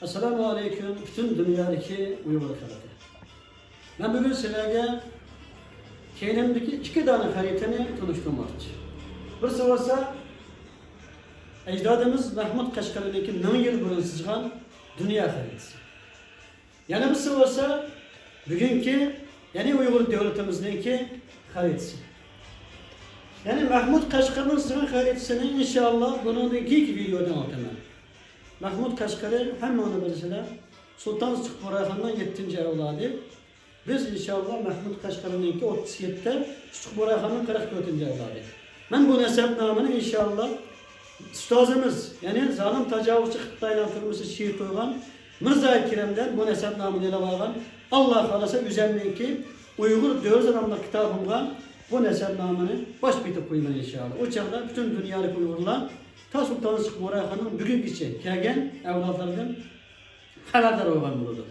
Assalamu aleyküm bütün dünyadaki Uygur halkı. Ben bugün sizlerge kendimdeki iki tane haritani tanıştırmakçı. Birisi olsa ecdadımız Mahmud Kaşgar'daki 1000 yıl burun sızgan dünya haritası. Yani birisi olsa bugünkü yani Uygur devletimizdeki haritası. Yani Mahmud Kaşgar'ın sızgan haritasını inşallah bunun iki videodan atamam. Mahmud Kaşgar'ı hem onu bilseler Sultan Sütburakhan'dan 7. evladı. Biz inşallah Mahmud Kaşgar'ın 37'te Sütburakhan'ın 44. evladı. Ben bu nesepnamını inşallah ustazımız yani zalim tecavüzçü Xitayla kırmızı şiir koygan Mirza-i Kerem'den bu nesepnamını ele algan Allah kalasa üzerindeki Uygur Dövüz Adamlar kitabımda bu nesepnamını baş bitip koyman inşallah. O çağda bütün dünyadaki Uygurlar ta Sultan Sütburakhan'ın bugünküçe kelgen evlatlarından haberdar olgan buludur.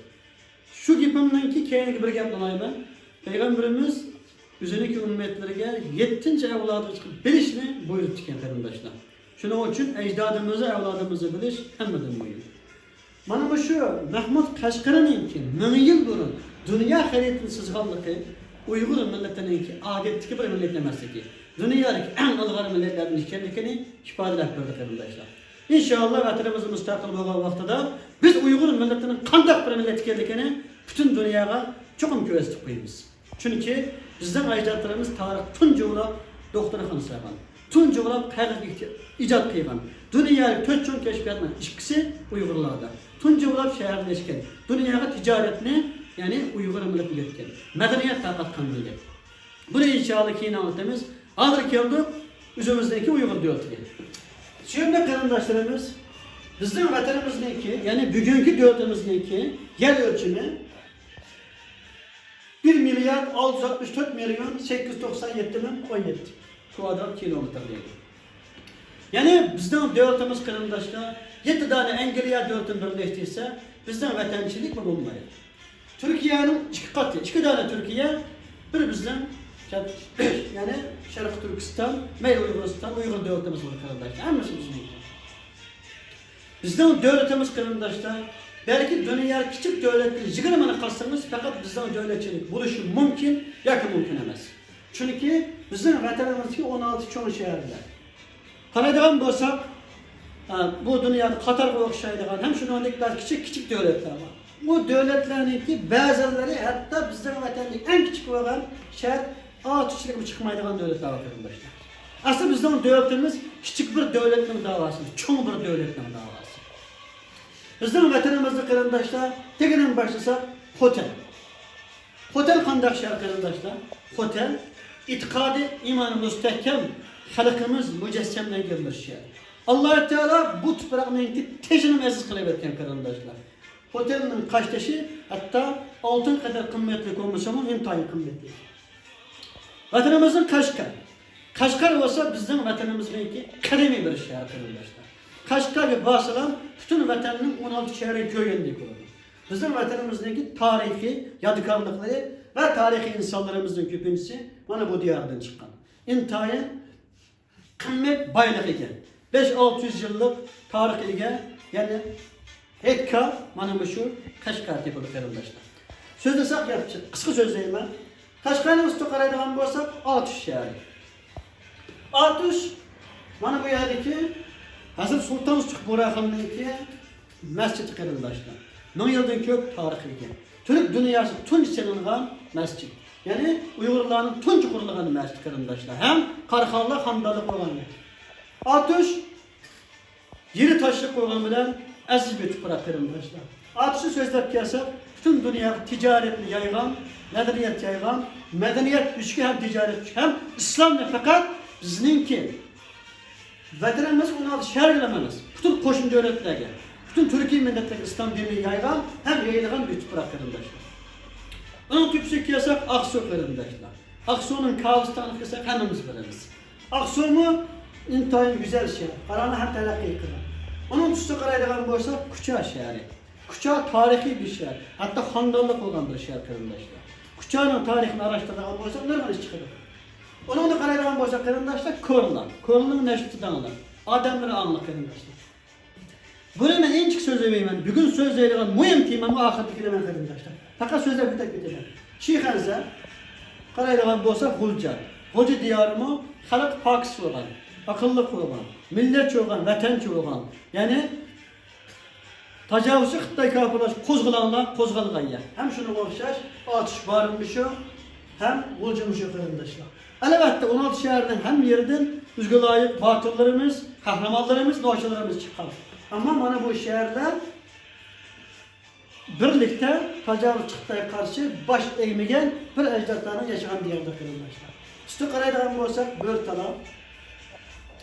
Şu gipimden ki kendine bir gap dolayı Peygamberimiz üzerindeki ümmetlerine 7. evladı çıkıp bilişini buyurup çıkan kardeşler. Şunun için ecdadımızı, evladımızı biliş hemmeden buyurur. Bana bu şu Mahmud Kaşgar'ın ki 1000 yıl burun dünya haritini sızganlıkı Uygur milletinin ki adetli bir millet demezse ki dünyadaki en ılgar milletlerin işkenlikini ifade ettirdik kardeşler. İnşallah vatanımızın müstakil olan vaxtıda biz Uygur milletinin kandak bir millet işkenlikini bütün dünyaya çok köstük koyuyoruz. Çünkü bizden ecdatlarımız tarih tunca olap doktorxana saygan, tunca olap tarih icat kıygan, dünyayı töçün keşfetme işkisi Uygurlarda, tunca olap şehirleşken, dünyaya ticaretini yani Uygur millet iletken, medeniyet takatkan millet. Bunu inşallah ki anlatımız, hazır geldik, üzerimizdeki Uygur devleti. Şimdi kardeşlerimiz, bizim vatanımızdaki yani bugünkü devletimizdeki yer ölçümü 1.664.897.017 kvadrat kilometre diyor. Yani bizden devletimiz kardeşler 7 tane Engelliya devletin birleştiyse bizden vatançilik mi bulmayır? Türkiye'nin iki katı, iki tane Türkiye, bir bizden yani Şarkı Türkistan, Meyli Uyguristan, Uygur devletimiz var kardeşler. Hemisi bizim. Bizden devletimiz kardeşler, belki dünya küçük devletleri jigirmana kalsanız fakat bizden devletçilik buluşu mümkün, yakın mümkün emez. Çünkü bizim vatanımızdaki 16 çoğun şehirler. Kanada'dan bulsak, bu dünyada Katar'a okşaydıgan hem şunu örnekler küçük devletler var. Bu devletlerin ki bazıları hatta bizden vatanındaki en küçük olan şehir A3'lük çıkmaydıgan devletler var arkadaşlar. Aslında bizden devletimiz küçük bir devletin davası, çoğun bir devletin davası. Bizden vatanımızda arkadaşlar tekrar başlasak otel. Otel kandak şehir arkadaşlar. Otel itikadi imanı müstehkem halkımız mücessemden bir şehir. Allah Teala bu topraklarını tecrübe aziz kılıp etken arkadaşlar. Otelin kaçtaşı hatta altın kadar kıymetli olmasa mı intihar kıymetli. Vatanımızın Kaşgar. Kaşgar olsa bizden vatanımızdaki kademi bir şehir arkadaşlar. Kaşgar'a basılan bütün vatanının 16 şehri köyünde kuruldu. Bizim vatanımızdaki tarihi yadigarlıkları ve tarihi insanlarımızın küpüncüsü bana bu diyardan çıkan. İntihar kıymet baylık iken. 5-600 yıllık tarih ile yani Hekka bana meşhur Kaşgar tipili arkadaşlar. Söz desek yapacak. Kısa söz diyeyim ben. Kaşgar'ın üstü karaydıgan bolsak 600 şehri. 600 bana bu yerdeki hazır Sultan Sütburakhan'daki mescid arkadaşlar. 10 yıldan kök tarihi. Türk dünyası tunç çalıngan mescid. Yani Uygurların tunç kurulgan mescid arkadaşlar. Hem Karxallar hamdalık olan. 600 yeri taşlık olan bilen aziz bir toprak arkadaşlar. 600 sözler kıyasap bütün dünya ticaretini yaygan, medeniyet yaygan, medeniyet güçlü hem ticaret güçlü hem İslam'la fakat bizimki vatanımız 16 şehirlememiz, bütün koşun devletlerine, bütün Türkiye milletleri İslam dinini yaygan hem yayılgan bir toprak arkadaşlar. Onun tüpsü kıyasap Aksu arkadaşlar. Aksu'nun Kağıstan'ı kıyasap hemimiz biliriz. Aksu'mu intihar güzel şehir, Karanı hem telakki kılar. Onun üstü karaydıgan bolsa Kuça şehri. Kuça tarihi bir şehir. Hatta handallık olan bir şehir arkadaşlar. Kuça'nın tarihini araştırdıgan bolsa nereden çıkıyor? Onun da karaydıgan bolsa arkadaşlar Korlan. Korlan'ın neşritinden alır. Ademleri anlar arkadaşlar. Bunun en açık söz vereyim. Bugün söz verilen mühim temamı ahirde kelimen arkadaşlar. Fakat sözler bitek biteler. Şeyhanza qaraydigan bolsa Gulca. Gulca diyarımı halk pakis olgan, akıllı olgan, millet olgan, vatan olgan. Yani tajavuzçı Xitay kafirlaş qo'zg'algan yer. Hem şunu o'xshash otish bormish hem Gulca'mış arkadaşlar. Elbette 16 şehirden hem yerden bizge layık batıllarımız, kahramanlarımız, noşalarımız çıkar. Ama mana bu şehirler birlikte tajavuzçı Xitay'a karşı baş eğmegen bir ecdatlarının yaşayan diyarda arkadaşlar. Üstü qaraydigan bolsak Börtala,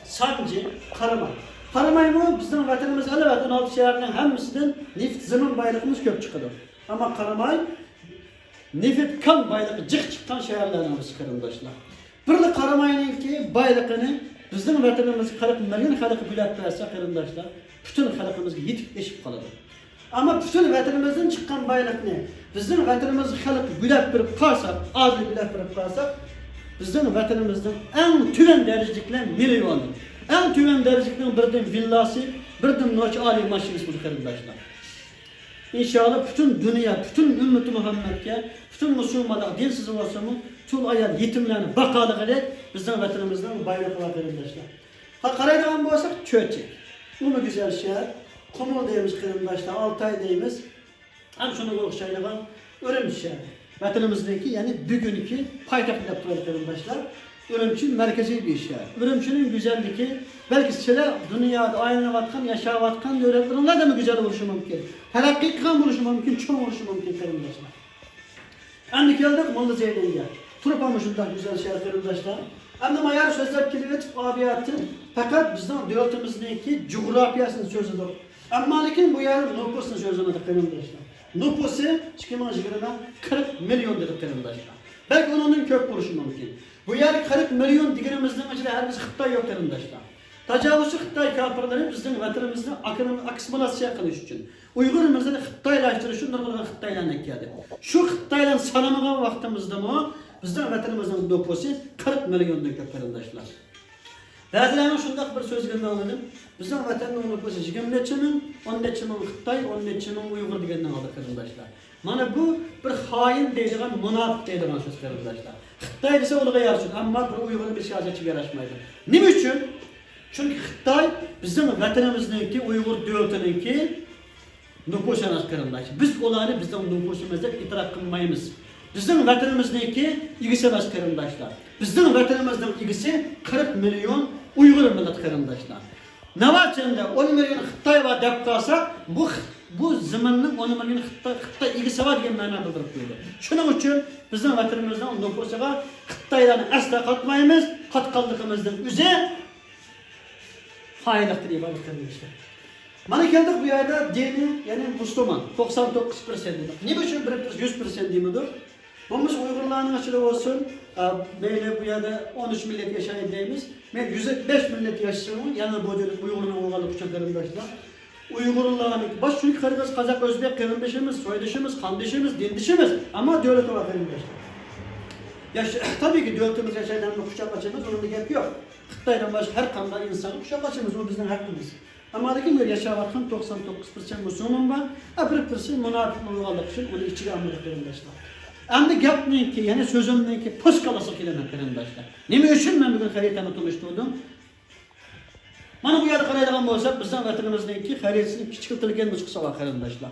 Sancı, Qaramay. Qaramay mı bizden vatanımız elbette 16 şehirden hemisinden neft zemin bayrağımız köp çıkıyor. Ama Qaramay nefet kan baylığı cık çıkan şehirlerden arkadaşlar. Birli Qaramay'ın ki bayrağını bizden vatanımız 40 milyon halkı bilap verse arkadaşlar, bütün halkımızga yetip eşip kalır. Ama bütün vatanımızdan çıkan bayrağını bizden vatanımızı halkı bilap verip kalsak, azı bilap verip kalsak, bizden vatanımızdan en tüven derecikler milyonu, en tüven dereciklerin birden villası, birden noç âli maşinisi bu arkadaşlar. İnşallah bütün dünya, bütün ümmeti Muhammed'e, bütün Müslümanlar dinsiz olsa mı, tüm ayar yetimlerini bakalık ederek bizden vatanımızdan bayrak var arkadaşlar. Ha qaraydigan bolsak Çöçek. Bu güzel şehir. Kumul deyimiz arkadaşlar, Altay deyimiz. Hem şunu o'xshaydigan Ürümçi şehri. Vatanımızdaki yani bugünkü paytaxt deb turadi arkadaşlar. Ürümçi merkezi bir şehir. Ürümçinin güzelliği belki sizler dünyada aylanayotgan, yaşayotgan devletlerinde de mi güzel oluşu mümkün? Haqiqiy ham oluşu mümkün, çoğ oluşu mümkün arkadaşlar. Endi keldik Molla Zeynen'e. Turpamı şundan güzel şehir arkadaşlar. Endi mayar sözler kelibetip abiyatı fakat bizden devletimizdeki coğrafyasını sözüdür. Ama lakin bu yer nüfusunu sözüdür arkadaşlar. Nüfusu 2020'da 40 milyon dedik arkadaşlar. Belki onun köp oluşu mümkün. Bu yer 40 milyon diğerimizden içinde her birisi Xitay yok arkadaşlar. Tacavuzcu Xitay kafirleri bizim vatanımızda aksimülasyon kılış için. Uygurumuzda da Xitaylaştırış için nurgulga Xitaylan ekedi. Şu Xitaylan sanamagan vaktimizde mi bizden vatanımızın nüfusu 40 milyondan köp arkadaşlar. Bazılarının şundak bir söz gönderdim anladım. Bizim vatanın nüfusu 20 neçe min, 10 neçe min Xitay, 10 neçe min Uygur degenden aldık arkadaşlar. Mana bu bir hain deydigan, münafık deydigan söz arkadaşlar. Xitay dese olga yarışır ama bir Uygur'un bir siyasetçiga yaraşmaydı. Nima üçün? Çünkü Xitay bizim vatanımızdaki Uygur devletininki nüfus arkadaşlar. Biz onları bizden nüfusumuzda itirak kılmayımız. Bizim vatanımızdaki ilgisi arkadaşlar. Bizim vatanımızdan ilgisi 40 milyon Uygur millet arkadaşlar. Ne var içinde 10 milyon Xitay var dep kalsak bu zamanın 10 milyon Xitay ilgisi var diye mana bildirip koydu. Şunun için bizim vatanımızdan nüfusuga Xitaylarni asla katmayımız, katkaldığımızdan üze hainliktir diye arkadaşlar. Mana keldik bu yerde dini yani Müslüman 99% dedik. Ne için 100% demidir? Bunumuz Uygurlarının açılığı olsun, böyle bu yerde 13 millet yaşayın deyimiz, ben 105 millet yaşasın, yani bu Uygurların olgalı küçük arkadaşlar. Uygurların baş çünkü Kırgız, Kazak, Özbek kardeşimiz, soydaşımız, kardeşimiz, dindişimiz ama devlet var arkadaşlar. Tabii ki devletimiz yaşayan kuşak açımız, onun bir gap yok. Xitay'dan başka her kanda insanın kuşak açımız, o bizden hakkımız. Ama lakin bir yaşayan 99% Müslüman var, 1% münafık olgalı için onu içine almak arkadaşlar. Endi gapning ki, yani sözümden ki pos kalası kelimen arkadaşlar. Nima üçün men bugün xaritani tunuşturdim? Mana bu yerda qaraydigan bolsak, bizning vatanimizdagi xaritasini kichiktirgan nusxasi bor arkadaşlar.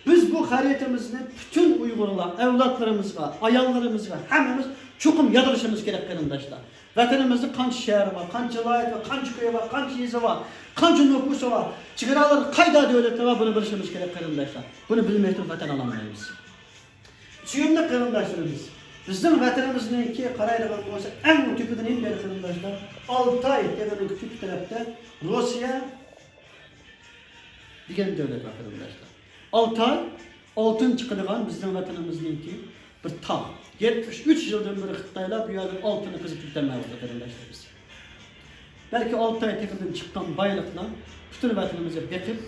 Biz bu xaritamizni bütün Uygurlar, evlatlarımızga, ayollarımızga hammamiz cho'qim yodlashimiz kerak arkadaşlar. Vatanimizda qancha shahar bor, qancha viloyat bor, qancha ko'y bor, qancha yezi bor, qancha nüfusi bor, chegaralar qayda davlatlar bor, buni bilishimiz kerak arkadaşlar. Buni bilmay turib vatan olmaymiz. Suyumlu arkadaşlarımız, bizim vatanımızdaki qaraydigan bo'lsa eng tepadan eng beri arkadaşlar, Altay tepadan küçük tarafta Rusya degan davlat arkadaşlar. Altay oltin chiqadigan bizim vatanımızdaki bir tog'. 73 yıldan beri Xitaylar bu yerda oltini qizib yurtmayapti arkadaşlar biz. Belki Altay tepadan chiqqan bayliqlar bütün vatanımıza bekib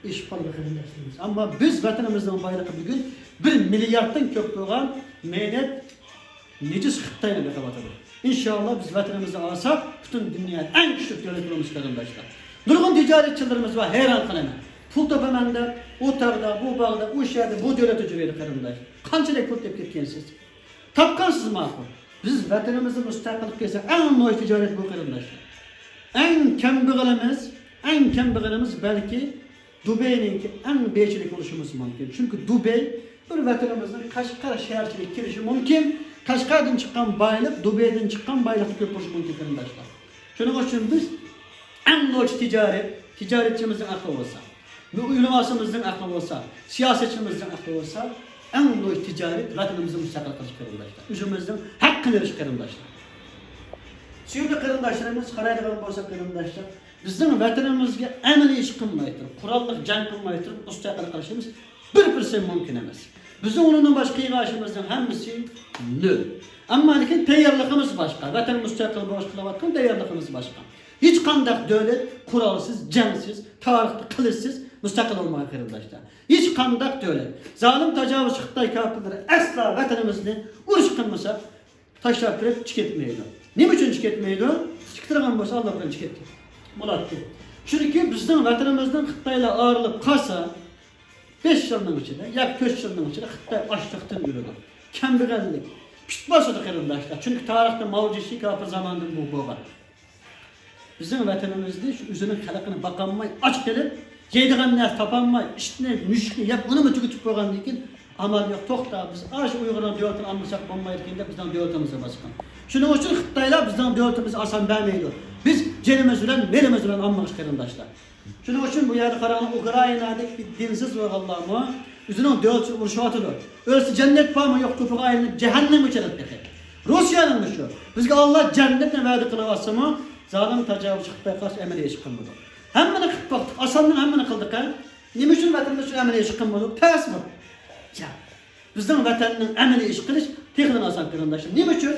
iş qilib arkadaşlarımız. Ama biz vatanımızdan bayrağı bugün 1 milyarddan köp bo'lgan mehnat necis Xitayla bekabatıdır. İnşallah biz vatanımızı alsak bütün dünyanın en küçük devlet olmuş arkadaşlar. Nurgun ticaretçilerimiz var, hayran kalaman. pul topaman deb, o tağda, bu bağda, o şehirde, bu devlete jüreydi karındaş. Kançalik pul tep ketkensiz. Tapkansız ma'qul. Biz vatanimizni mustaqil qilsak, eng mo'y tijorat bu qarindoshlar. Eng kambag'alimiz balki Dubay'ninki eng bechilik bo'lishimiz mumkin. Chunki Dubay bir vatanimizning Qashqar shaharchilik kirishi mumkin. Qashqardan chiqqan boylik, Dubaydan chiqqan boylikni ko'p bo'lishi mumkin qarindoshlar. Shuning uchun biz eng mo'y tijoratchimizning aqli bo'lsa, ulamosimizning aqli bo'lsa, siyosatchimizning aqli bo'lsa, eng mo'y tijorat vatanimizni mustaqil qilish qarindoshlar. O'zimizning haqqini berish qarindoshlar. Suyukli qarindoshlarimiz qaraydigan bo'lsa qarindoshlar, bizning vatanimizga amaliy ish qilmay turib, qurolliq jang qilmay turib mustaqil qilishimiz 1% mumkin emas. Bizning undan boshqa yig'ishimizning hammasi nol. Ammo lekin tayyorligimiz boshqa, vatan mustaqil bo'lish qilayotgan tayyorligimiz boshqa. Hech qanday davlat qurolsiz, jangsiz, tarixda qilichsiz mustaqil olmagan qarindoshlar. Hech qanday davlat zolim tajovuzchi Xitoy kafirlari asla vatanimizni urush qilmasa tashlab kirib chiqitmaydi. Nima uchun chiqitmaydi? Chiqtirgan bo'lsa Alloh bilan chiqitdi. Bo'ladi. Chunki bizning vatanimizdan Xitoylar ayrilib qolsa 5 yilning ichida, yoki 4 yilning ichida Xitoy ochliqdan o'ladi. Kambag'allik pit bosadi qarindoshlar. Chunki tarixda mavjudlik kafir zamondan bu bo'lgan. Bizning vatanimizda shu o'zining xalqini baqanmay, och qilib, yeydigan narsa topolmay, ishni, mushukni yeb, uni tugutib qo'ygandan keyin amal yo'q, to'xta, biz ash Uyg'urlar davlatini almasak bo'lmaydi ekan deb bizning davlatimizga bosgan. Shuning uchun Xitoylar bizning davlatimizni oson bermaydi. Biz jenimiz bilan, melimiz bilan almoq qarindoshlar. Shuning uchun bu yerda qarang, Ukrainadagi bir dinsiz bo'lganlarmi, o'zining davlatini urushyotidi. O'zi jannat bormi yo'q, ko'piga aylanib jahannam o'chiradi. Rossiyaning shu. Bizga Alloh jannatni va'da qilyapsa-mu, zolim tajovuzchi Xitoy qarshi amaliy ish qilmadi. Hammani qilib boqdik, osondan hammani qildik-a. Nima uchun vatanimiz uchun amaliy ish qilmadi? Tasmi? Ya. Bizning vatanning amaliy ish qilish texnik oson qarindoshlar. Nima uchun?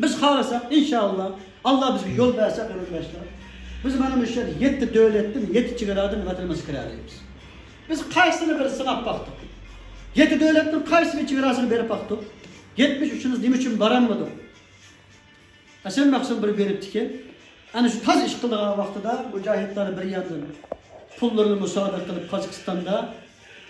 Biz xohlasak inshaalloh Alloh bizga yo'l bersa qarindoshlar. Biz mana bu yerda 7 davlatdan, 7 chegaradan vatanimizga kiramiz. Biz qaysini bir sinab boqdik. 7 davlatning qaysi chegarasini berib boqdik. 73'ünüz nima uchun boranmadi? Hasan maqsum bir beribdiki, ana shu toz ish qilgan vaqtida mujohidlar bir yandan pullarini musodara qilib Qozog'istonda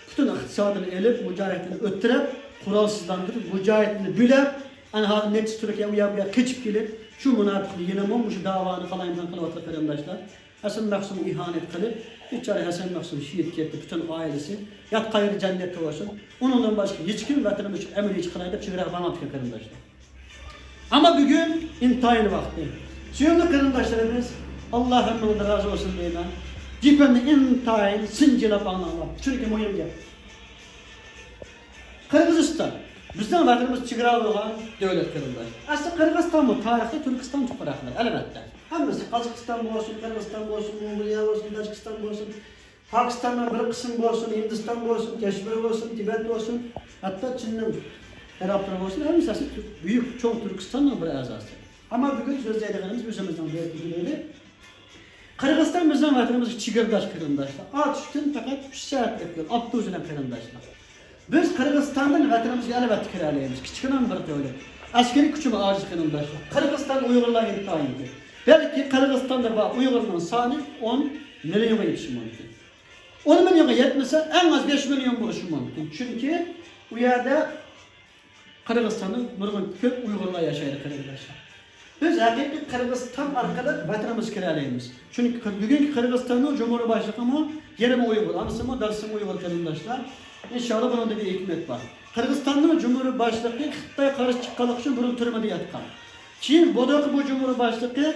butun iqtisodini elib, mujohidlarni o'ttirib, qurolsizlantirib, mujohidlarni bo'lib, ana hozir net Turkiya u yoqqa qochib kelib, shu munofiqlik yana shu davoni qalayimdan qilyapti qarindoshlar. Hasan maqsum ihonet qilib, bichora Hasan maqsum shehid ketdi, butun oilasi yat qayri jannatda bo'lsin. Undan boshqa hech kim vatanimiz uchun amaliy ish qiladi deb chegara bo'lmaydi qarindoshlar. Ama bugün intayin vakti. Suyumlu qarindoshlarimiz, Allah hammadan razı olsun deyman. Gipini intayin sincilab anlamak. Çünkü muhim gap. Qirg'iziston bizning vatanimiz chegara bo'lgan davlat qarindosh. Aslida Qirg'iziston bu tarixda Turkiston tuproqlari albatta. Hammasi Qozog'iston bo'lsin, Qirg'iziston bo'lsin, Mongoliya bo'lsin, Tojikiston bo'lsin, Pokistondan bir qism bo'lsin, Hindiston bo'lsin, Kashmir bo'lsin, Tibet bo'lsin, hatto Chinning tarafları olsun, hepsi büyük, çok Türkistan'ın bir azası. Ama bugün sözlediğimiz özümüzden belirtildi. Kırgızistan bizden vatanımız çigirdaş kırındaşlar. Atıştın fakat 3 saatlik yol, Abdüzülen kırındaşlar. Biz Kırgızistan'dan vatanımızı elbette kiralıyız. Küçükten bir devlet. Askeri küçüme aciz kırındaşlar. Kırgızistan Uygurlar intihayıydı. Belki Kırgızistan'da Uygurların sani 10 milyona yetişim mümkün. 10 milyona yetmese en az 5 milyon buluşum mümkün. Çünkü bu yerde Kırgızistan'ın nurgun köp Uygurlar yaşayır qarindoshlar. Biz haqiqiy Kırgızistan orqali vatanimiz kiralıyız. Çünkü bugünkü Kırgızistan'ın Cumhurbaşkanı mı, yerimi Uygur, anısı mı, darısı mı Uygur qarindoshlar. İnşallah bunun da bir hikmet var. Kırgızistan'ın Cumhurbaşkanı Xitoy qarshi chiqqanlik uchun burun turmada yotgan. Keyin bu Cumhurbaşkanı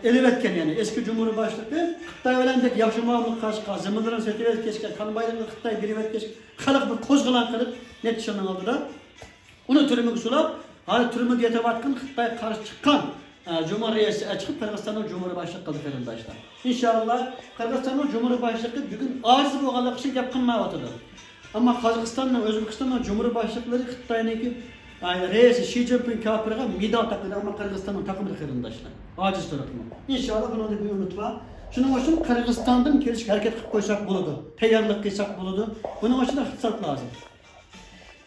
elib etken yani eski Cumhurbaşkanı Xitoy bilan deb yaxshi muomala qilishga, zamonlarni setib ketishga, qanbaylarni Xitoy berib ketishga, xalq bir qo'zg'alan qilib netishning oldida uni turmaga sulab, hali turmaga yetayotgan Xitoy qarshi chiqqan Cumhuriyeti chiqib Qirg'izistonning Cumhurbaşkanı qildi qarindoshlar. Inshaalloh Qirg'izistonning Cumhurbaşkanı bugun ojiz bo'lganligi uchun gap qilmayotdi. Ammo Qozog'istonning, O'zbekistonning Cumhurbaşkanlari Xitoyniki reis Xi Jinping kafirga medal taqdi ama Kırgızistan'ın takımı qarindoshlar. Aciz tarafı. İnşallah bunu da bir unutma. Şunun için Kırgızistan'dan kelishga hareket qilib qo'ysak bo'ladi. Tayyorlik qilsak bo'ladi. Buning uchun iqtisod lazım.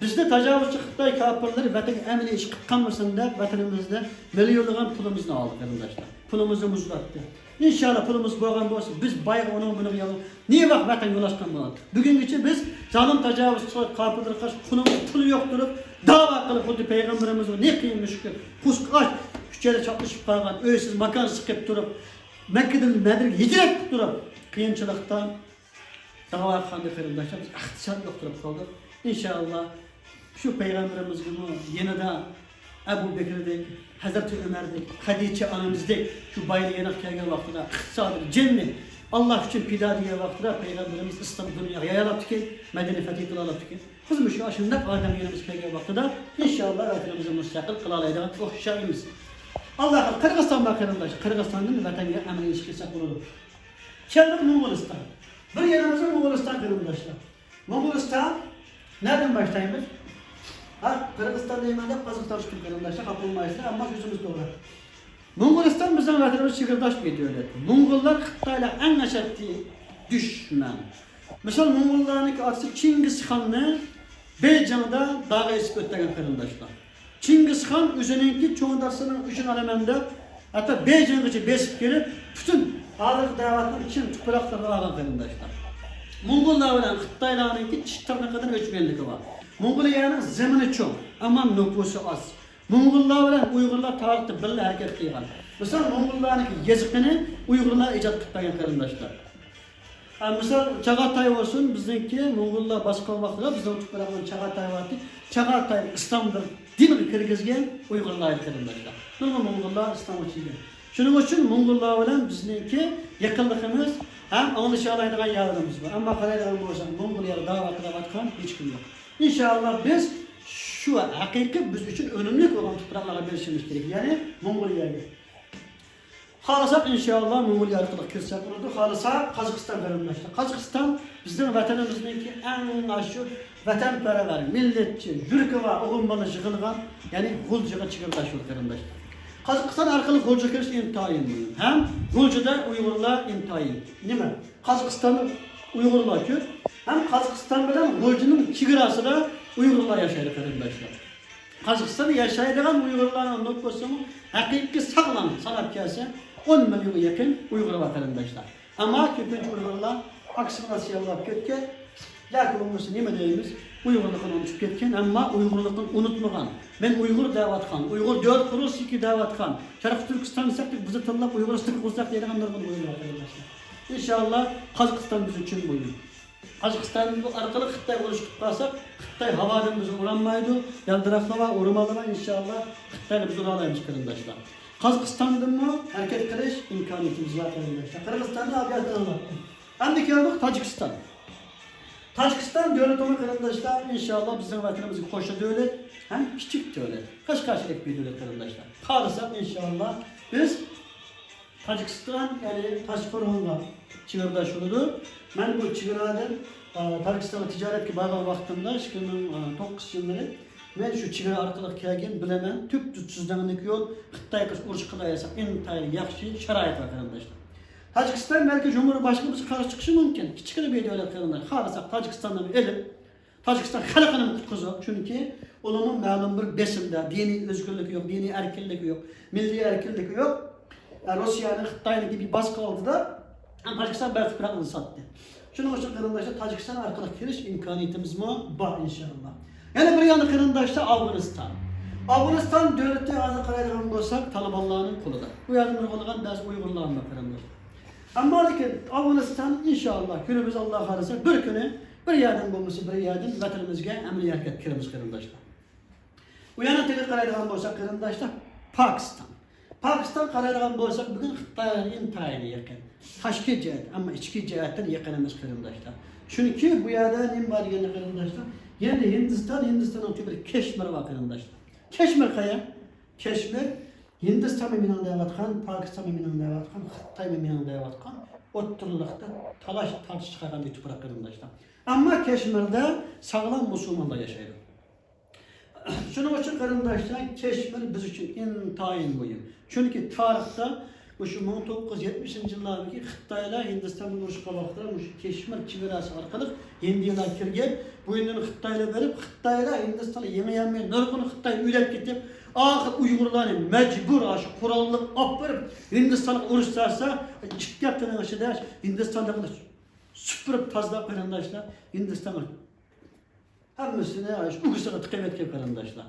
Bizde tajovuzchi Xitoy kafirlari vatanga amaliy ish qilib qolmasin deb vatanimizda millionlagan pulimizni oldi qarindoshlar. Pulimizni muzlatdi. İnşallah pulumuz bo'lgan bo'lsa, biz bayrağı onun bunu yapalım. Niye bak vatan yolaşkan bu? Bugün için biz zalim tecavüz kapıdır kaç kunumuz pulu yok durup dava kılıp bu peygamberimiz ne kıymış ki kuskaç küçede çatışıp kalgan öysiz makan sıkıp durup Mekke'den Medine'ye hicret durup kıyınçılıktan dava kandı kırımdaşlar biz ihtisat yok durup kaldık. İnşallah şu peygamberimiz gibi yeniden Ebu Bekir'dik, Hazreti Ömer'dik, Hadice anamızdık, şu bayrağı yanak kelgen vaktida, sadır, cennet, Allah için pida diye vaktida Peygamberimiz İslam dünyaya yayalattı ki, Medine fethi kılallattı ki, bizim şu aşında Adem yerimiz kelgen vaktida, inşallah vatanımızı müstakil kılalayacak o şahimiz. Allah'a Kırgızistan bakırındaş, Kırgızistan'ın vatanıya emin ilişkisi kurulur. Keldik Moğolistan, bir yerimizde Moğolistan kırımdaşlar. Moğolistan, nereden başlayayım? Ha, Kırgızistan deyimende Kazakistan tutup kırımdaşlar, kapılmayısın ama sözümüz doğru. Moğolistan bizden vatanımız çığırdaş bir devlet. Moğollar Xitayla en neşetli düşman. Mesela Moğollar'ın aksi Çingiz Han'ı Beycan'da dağa esip ötegen kırımdaşlar. Çingiz Han üzerinki çoğundarsının üçün alemende hatta Beycan'ı besip gelip bütün ağırlık davatının için tupraklarına ağır kırımdaşlar. Moğollar ile Xitaylar'ınki çıtlarına kadar ölçmenlik var. Mongolya'nın zemini çok ama nüfusu az. Moğollar ile Uygurlar tarihte birle hareket kıygan. Mesela Moğolların yazıkını Uygurlar icat kıtlayan kırımdaşlar. Mesela Çağatay olsun bizdenki Moğollar başka vaxtda bizden topraklardan Çağatay vardı. Çağatay İslam'dır. Din Kırgızgen Uygurlar kırımdaşlar. Nurlu Moğollar İslam'ı çiğden. Şunun için Moğollar ile bizdenki yakınlığımız hem anlaşılaydığın yardımımız var. Ama karaylarım olsan Mongolya'da davatına vatkan hiç kim yok. İnşallah biz şu hakiki biz için önemli olan topraklara birleşmemiz gerek. Yani Mongolya'ya. Halasak inşallah Mongolya arkalık kırsak olurdu. Halasak Kazakistan kırımdaşlar. Kazakistan bizim vatanımızdaki en aşırı vatanperver, milletçi, yürkü var, oğumbalı jığılgan, yani Gulcuğa çıkırdaş olur kırımdaşlar. Kazakistan arkalık Gulcu kırış intihayin mühim. Hem Gulcu'da Uygurlar intihayin. Değil mi? Kazakistan'ı Uygurlar kör. Hem Kazakistan bilen Gulcu'nun çigirası da Uygurlar yaşaydı kırımdaşlar. Kazakistan'ı yaşaydıgan Uygurlar'ın nüfusu hakiki sağlam sanat kelse 10 milyona yakın Uygur vatandaşlar. Ama köpüncü Uygurlar aksine Asyalılar kötken, lakin olması ne deyimiz? Uygurluk'un unutup ketken ama Uygurluk'un unutmagan. Ben Uygur davatkan, Uygur 4 kurus 2 davatkan. Şarkı Türkistan isaktık, bizi tınlap Uyguristik kursak diye kanlar bunu Uygur vatandaşlar. İnşallah Kazakistan bizim için buyurun. Kazakistan'ın arkalı Xitay oluşturup kalsak, Xitay havadan bizi uğranmaydı, yaldıraklava, uğramalıva inşallah Xitay'la biz uğralaymış kırındaşlar. Kazakistan'da mı hareket kırış imkaniyetimiz var kırındaşlar. Kırgızistan'da abiyatını anlattım. Hem geldik Tacikistan. Tacikistan devlet olan kırındaşlar inşallah bizim vatanımızın koşu devlet, hem küçük devlet. Kaç karşılık bir devlet kırındaşlar. Kalırsak inşallah biz Tacikistan yani Taşkoron'la çığırdaş oldu. Ben bu çığıradan Tacikistan'a ticaret ki bağlı vaxtında 2009 yılları ben şu çığıra arkalık kelgen bilemem tüp tutsuzlanındaki yol Xitay kız uruş kılayasa intaylı yaxşı şarayet var kardeşler. Tacikistan belki Cumhurbaşkanımız karşı çıkışı mümkün. Küçükleri bir devlet kardeşler. Xarısak Tacikistan'dan elim Tacikistan halkının kutkuzu. Çünkü onun malum bir besimde dini özgürlük yok, dini erkinlik yok, milli erkinlik yok. Rusya'nın Xitay'ın gibi baskı aldı da Tacikistan belki bırakını sattı. Şunun için kırındaşta Tacikistan'a arkalık giriş imkaniyetimiz mi var inşallah. Yani bir yanı kırındaşta Afganistan. Afganistan devlette azı karaydıran olsak Talibanların kolu da. Bu yardımcı olan bazı Uygurların da kırındaşta. Ama ki Afganistan inşallah günümüz Allah'a arasa bir günü bir yardım bulması bir yardım vatanımızga emri hareket kirimiz kırındaşta. Bu yana tek karaydıran olsak kırındaşta Pakistan. Pakistan karargan bolsak bugün Xitay'ın intayını yakın. Taşki cihet ama içki cihetten yakınımız kırımdaşlar. Çünkü bu yada ne var yeni kırımdaşlar? Yani Hindistan'ın bir Keşmir var kırımdaşlar. Keşmir kaya, Keşmir, Hindistan meminan davatkan, Pakistan meminan davatkan, Xitay meminan davatkan, oturulukta talaş tartış çıkaran bir toprak kırımdaşlar. Ama Keşmir'de sağlam Müslümanlar yaşayır. Şunun için kırımdaşlar Keşmir biz için intayın mühim. Çünkü tarihte Bu şu 1970 yıllardaki Xitaylar Hindistan'ın uruşqa vaqtida bu Keşmir chegarasi orqali Hindiyalar kirgan. Bu yerdan Xitaylar berib, Xitaylar Hindistan'a yemeyenmeyen nurg'un Xitoy uylab ketib, oxir Uyg'urlarni majbur shu qurolni olib berib Hindistonga urush sarsa, chiqib ketgan ishida Hindistonda süpürüp tazlap qarindoshlar Hindistonga hammasini shu ugisiga tiqib ketgan qarindoshlar.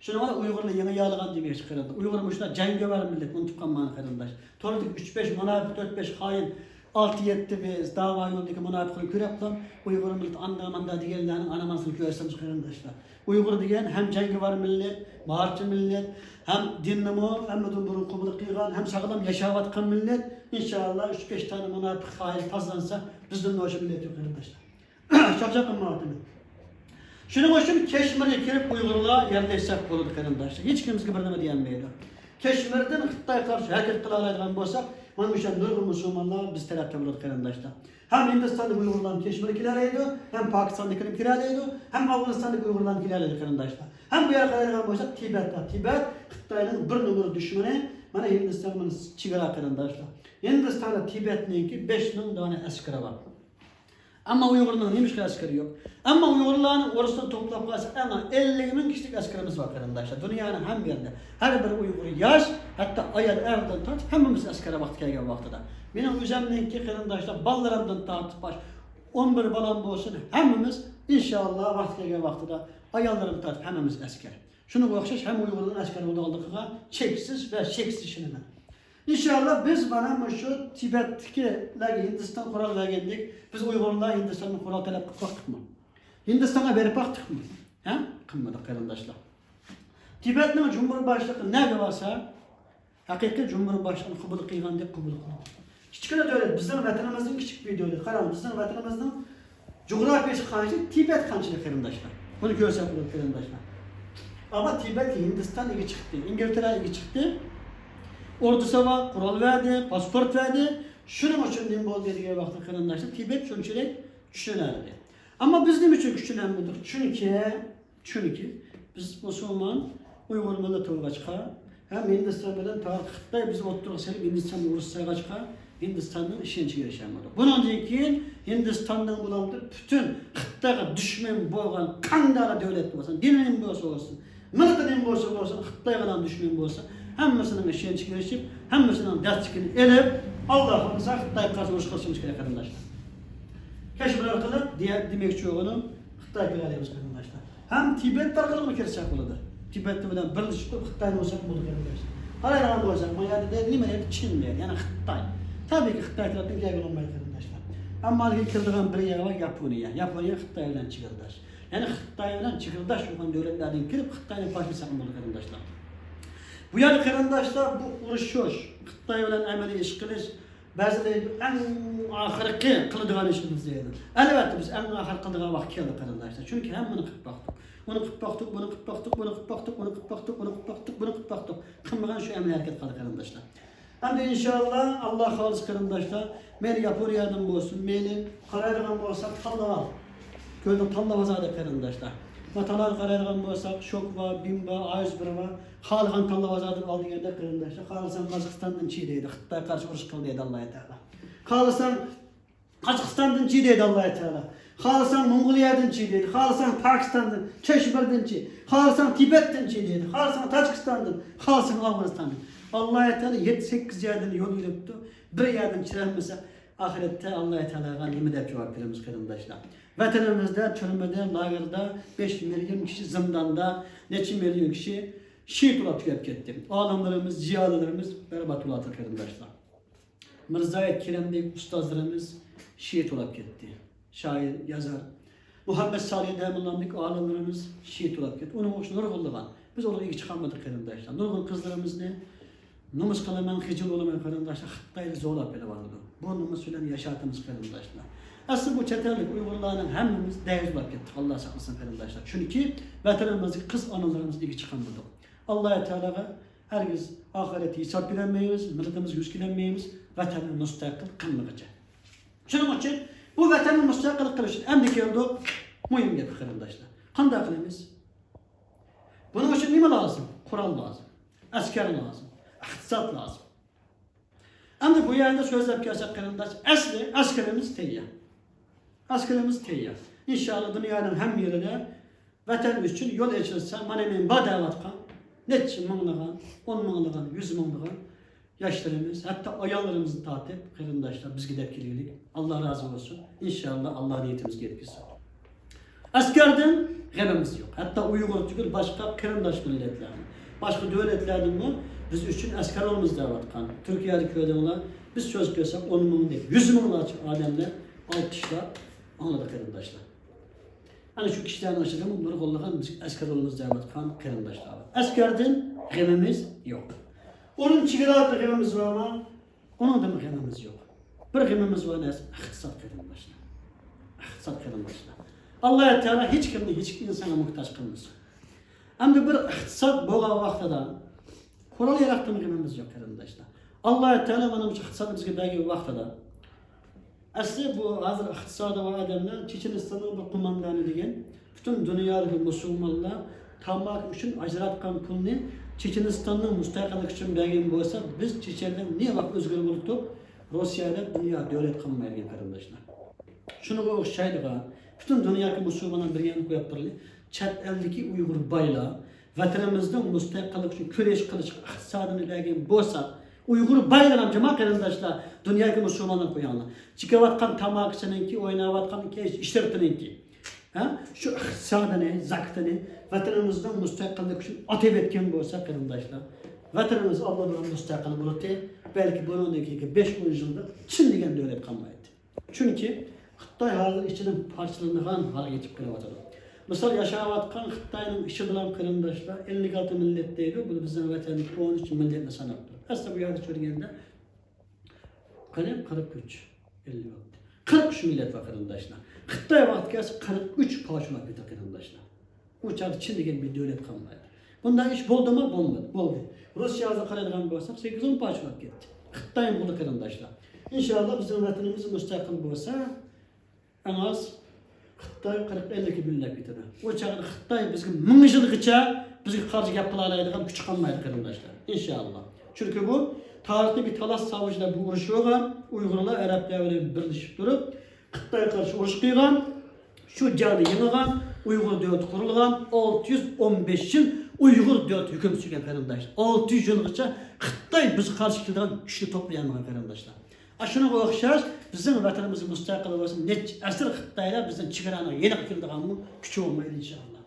Şunu var Uygurlar yeni yağlagan diye çıkarıldı. Uygurlar muşlar cengaver millet unutup kalmanın karındaş. Toradık 3-5 münafık 4-5 hain 6-7 biz dava yoldaki münafıkları köreplam Uygur millet anlamanda diğerlerinin anamasını körsemiz karındaşlar. Uygur diyen hem cengaver millet, bağırçı millet, hem dinlimo, hem de burun kubulu kıygan, hem sağlam yaşavatkan millet. İnşallah 3-5 tane münafık hain tazlansa bizden de hoşu millet yok karındaşlar. Şapşakın mağdını. Şunun için Keşmir'e kirip Uygurlar yerleşsek olurdu karındaşlar. Hiç kimse birine diyenmeydi. Keşmir'den Xitay'a karşı hareket kılalaydıgan bolsak, mana o'sha nurg'un musulmonlar biz tarafta bo'ladi qarindoshlar. Hem Hindistonda Uygurlar Keşmir'e kiraraydi, hem Pokistondakilar kiraraydi, hem Afg'onistondagi Uygurlar kiraraydi qarindoshlar. Hem bu yoqqa qaraydigan bo'lsak, Tibet Xitoyning bir numara dushmani, mana Hindiston mana chegara qarindoshlar. Hindistonda Tibetninki 5000 dona askari bor. Ama Uygurların neymiş askeri yok. Ama Uygurların orasını toplap kalsa ama 50.000 kişilik askerimiz var arkadaşlar. Dünyanın hem yerinde. Her bir Uygur yaş, hatta ayar erden tart, hemimiz askere vakti gelgen vaxtıda. Benim üzerindeki arkadaşlar ballarımdan tartıp baş, 11 balam olsun, hemimiz inşallah vakti gelgen vaxtıda ayarlarım tartıp hemimiz asker. Şunu bakışış hem Uygurların askeri olduğu çeksiz ve şeksiz işinime. İnşallah biz bana şu Tibet'teki Hindistan kural vergendik. Biz Uygurlar Hindistan'ın kural talep kılmaktık mı? Hindistan'a verip baktık mı? He? Kılmadık kardeşler. Tibet'in Cumhurbaşkanı ne varsa hakiki Cumhurbaşkanı kubul kıygan diye kubul kılıyor. Küçük de öyle. Bizim vatanımızın küçük bir öyle. Karan bizim vatanımızın coğrafyası kançı Tibet kançılı kardeşler. Bunu görsek olur kardeşler. Ama Tibet Hindistan ilgi çıktı. İngiltere ilgi çıktı. Ordusu var, kural verdi, pasport verdi. Şunun için ne oldu dediği vakti karındaşlar. Tibet şunçilik güçlenerdi. Ama biz ne için güçlenmedik? Çünkü biz Müslüman Uygur milleti olacak. Hem Hindistan bilen tarihte biz oturup selip Hindistan'da uğraşacak çıkar. Hindistan'dan işin çıkarışamadık. Bunun için Hindistan'dan bulandı bütün Xitay'a düşman boğan kandara devlet olsun, dinin olsun, milletin olsun, Xitay'a düşman olsun. Hemmisinin işin çıkarışıp, hemmisinin dersçikini elip, Allah'ımıza Xitay'a karşı uğraş kılışımız gerek arkadaşlar. Keşfir arkalı diğer demek çoğunu Xitay'a gireliyemiz arkadaşlar. Hem Tibet arkalı mı kersek oladı? Tibet'te bilen birleşip Xitay'ın olsak bulduk arkadaşlar. Karaylarında olsak, bu yerde değil, nimeleri Çin der, yani Xitay. Tabii ki Xitay tarafından gelin olmayı arkadaşlar. Ama yıkıldığın bir yer var Yaponiya. Yaponiya Xitay'dan çıkıldaş. Yani Xitay'dan çıkıldaş olan devletlerden kirip Xitay'ın başını sakın bulduk arkadaşlar. Bu yer karındaşlar bu uğraşıyor. Xitay bilen ameli iş kılış. Bazıları en ahirki kıldığın işimiz deydi. Elbette biz en ahir kıldığın vakit geldi karındaşlar. Çünkü hem bunu kıp baktık. Bunu kıp baktık, bunu kıp baktık, bunu kıp baktık, bunu kıp baktık, bunu kıp baktık, bunu kıp baktık. Kımıgan şu emel hareket kaldı karındaşlar. Hem de inşallah Allah halis karındaşlar. Meli yapır yardım olsun, meli karargan olsak talla var. Köyde talla vazadı karındaşlar. Matalar karargan olsak şok var, bim var, A101 var. Xalqan talla vazadı aldı yerde karındaşlar. Xalqan Kazakistan'dan çiğdeydi. Xitay karşı uruş kıldıydı Allah-u Teala. Xalqan Kazakistan'dan çiğdeydi Allah-u Teala. Xalqan Mongoliya'dan çiğdeydi. Xalqan Pakistan'dan, Keşmir'den çiğdeydi. Xalqan Tibet'ten çiğdeydi. Xalqan Tacikistan'dan, Xalqan Afganistan'dan. Allah-u Teala 7-8 yerden yol yürüttü. Bir yerden çirenmese ahirette Allah-u Teala'ya nimet cevap veririz kardeşler. Vatanımızda, çölmede, lagırda 5 milyon kişi zindanda, neçe milyon kişi şehit olarak tüketti. Alimlerimiz, ziyalılarımız berbat olarak kardeşler. Mirzayet Kerem'deki ustazlarımız şehit olarak gitti. Şair, yazar. Muhammed Salih Demirlan'daki alimlerimiz şehit olarak gitti. Onun için nurgulluğun. Biz orada iyi çıkarmadık kardeşler. Nurgul kızlarımız ne? Numus kalaman hicil olamayan kardeşler. Xitay'da zorla böyle vardı. Bu numus söylen yaşatımız kardeşler. Aslında bu çeterlik Uygurların hemimiz değerli olarak gittik. Allah saklasın kardeşler. Çünkü vatanımızı, kız analarımızı iyi çıkarmadık. Allah-u Teala'ya herkes ahireti hesap bilenmeyiz, milletimiz yüz bilenmeyiz, vatanı müstakil kılmayacak. Şunun için bu vatanı müstakil kılış en de geldi mühim gibi kardeşler. Kandı kılımız. Bunun için ne lazım? Kural lazım, asker lazım, iktisat lazım. Ama bu yerde sözlep gelsak kırındaş, asli askerimiz teyya. Askerimiz teyya. İnşallah dünyanın hem yerine vatan için yol açılsa, manemin badavatkan, netçi mınlıgan, 10 mınlıgan, 100 mınlıgan yaşlarımız, hatta ayarlarımızı tatip, kırındaşlar, biz gidip geliyoruz. Allah razı olsun. İnşallah Allah niyetimiz yetkisi. Askerden gemimiz yok. Hatta Uygur tükür başka kırındaş milletlerden. Başka devletlerden bu. Biz üçün asker olmamız da vatkan. Türkiye'de köyde olan biz söz görsek 10 mın değil. 100 mınlar ademler, alkışlar, anladı kırındaşlar. Hani şu kişilerin açıdan bunları kollakan biz asker olmamız da vatkan kırındaşlar. Askerden gemimiz yok. Onun çıkırağı bir gemimiz var ama onun da mı gemimiz yok. Bir gemimiz var ne? İhtisat kırındaşlar. İhtisat kırındaşlar. Allah-u Teala hiç kimde hiç insana muhtaç kılmasın. Ama bir ihtisat boğa vaxtada kural yarattığımız gemimiz yok kırındaşlar. Allah-u Teala bana ihtisatımızı belki bir vaxtada aslında bu hazır ihtisada var adamlar Çeçenistan'ın bir kumandanı degen bütün dünyadaki Müslümanlar tanımak için ajratkan pulunu Çeçenistan'ın müstakillik için belki olsa biz Çeçenler niye bak özgür olduk? Rusya'da dünya devlet kalmayacak kırındaşlar. Şunu o şeydi bütün dünyadaki Müslümanlar bir yanı koyup durdu. Çat eldeki Uygur bayla vatanımızdan müstakillik için küreş kılıç iktisadını belki bolsa Uygur baylanam cema kırındaşlar dünyadaki Müslümanlar koyanlar. Çıkavatkan tamakçınınki oynavatkan işlertininki. Şu iktisadını, zaktını vatanımızdan müstakillik için atev etken bolsa kırındaşlar. Vatanımız Allah'ın müstakil buluttu. Belki bunun önceki 5 yılda Çin degen devlet kalmaydı. Çünkü Xitay hazır içinin parçalanılan hale geçip kırıvatıdı. Mesela yaşavatkan Xitay'ın işidilen kırındaşlar 56 milletteydi. Bu bizim vatanlık 13 milletine sanatlı. Aslında bu yerde çözgende kalem 43 56. 43 millet var kırındaşlar. Xitay vakti gelse 43 parçalanık bir kırındaşlar. Uçardı Çin degen bir devlet kalmaydı. Bundan iş boldu mu? Bolmadı. Boldu. Rusya hazır karargan bolsak 8-10 parçalanıp gitti. Xitay'ın buldu kırındaşlar. İnşallah bizim vatanımız müstakil bolsa en az Xitay 40-50 millet bitidi. O çağda Xitay bizga 1000 yılgacha bizga qarshi gap qila oladigan kuch qolmaydi qarindoshlar. İnşallah. Çünkü bu tarixte bir talas savaşlar bu urush bo'lgan, Uyg'urlar Arablar bilan birlashib turib Xitayga qarshi urush qilgan, shu jangda yenilgan, Uyg'ur davlati qurilgan, 615 yil Uyg'ur davlati hukm surgan qarindoshlar. 600 yilgacha Xitay bizga qarshi kelgan kuchni to'plagan qarindoshlar. Aşına o'xshash bizim vatanımızın müstakil olsun. Net asr Xitaylar bizden çıkarana yeni qildigan mı küçük olmaydı inşallah.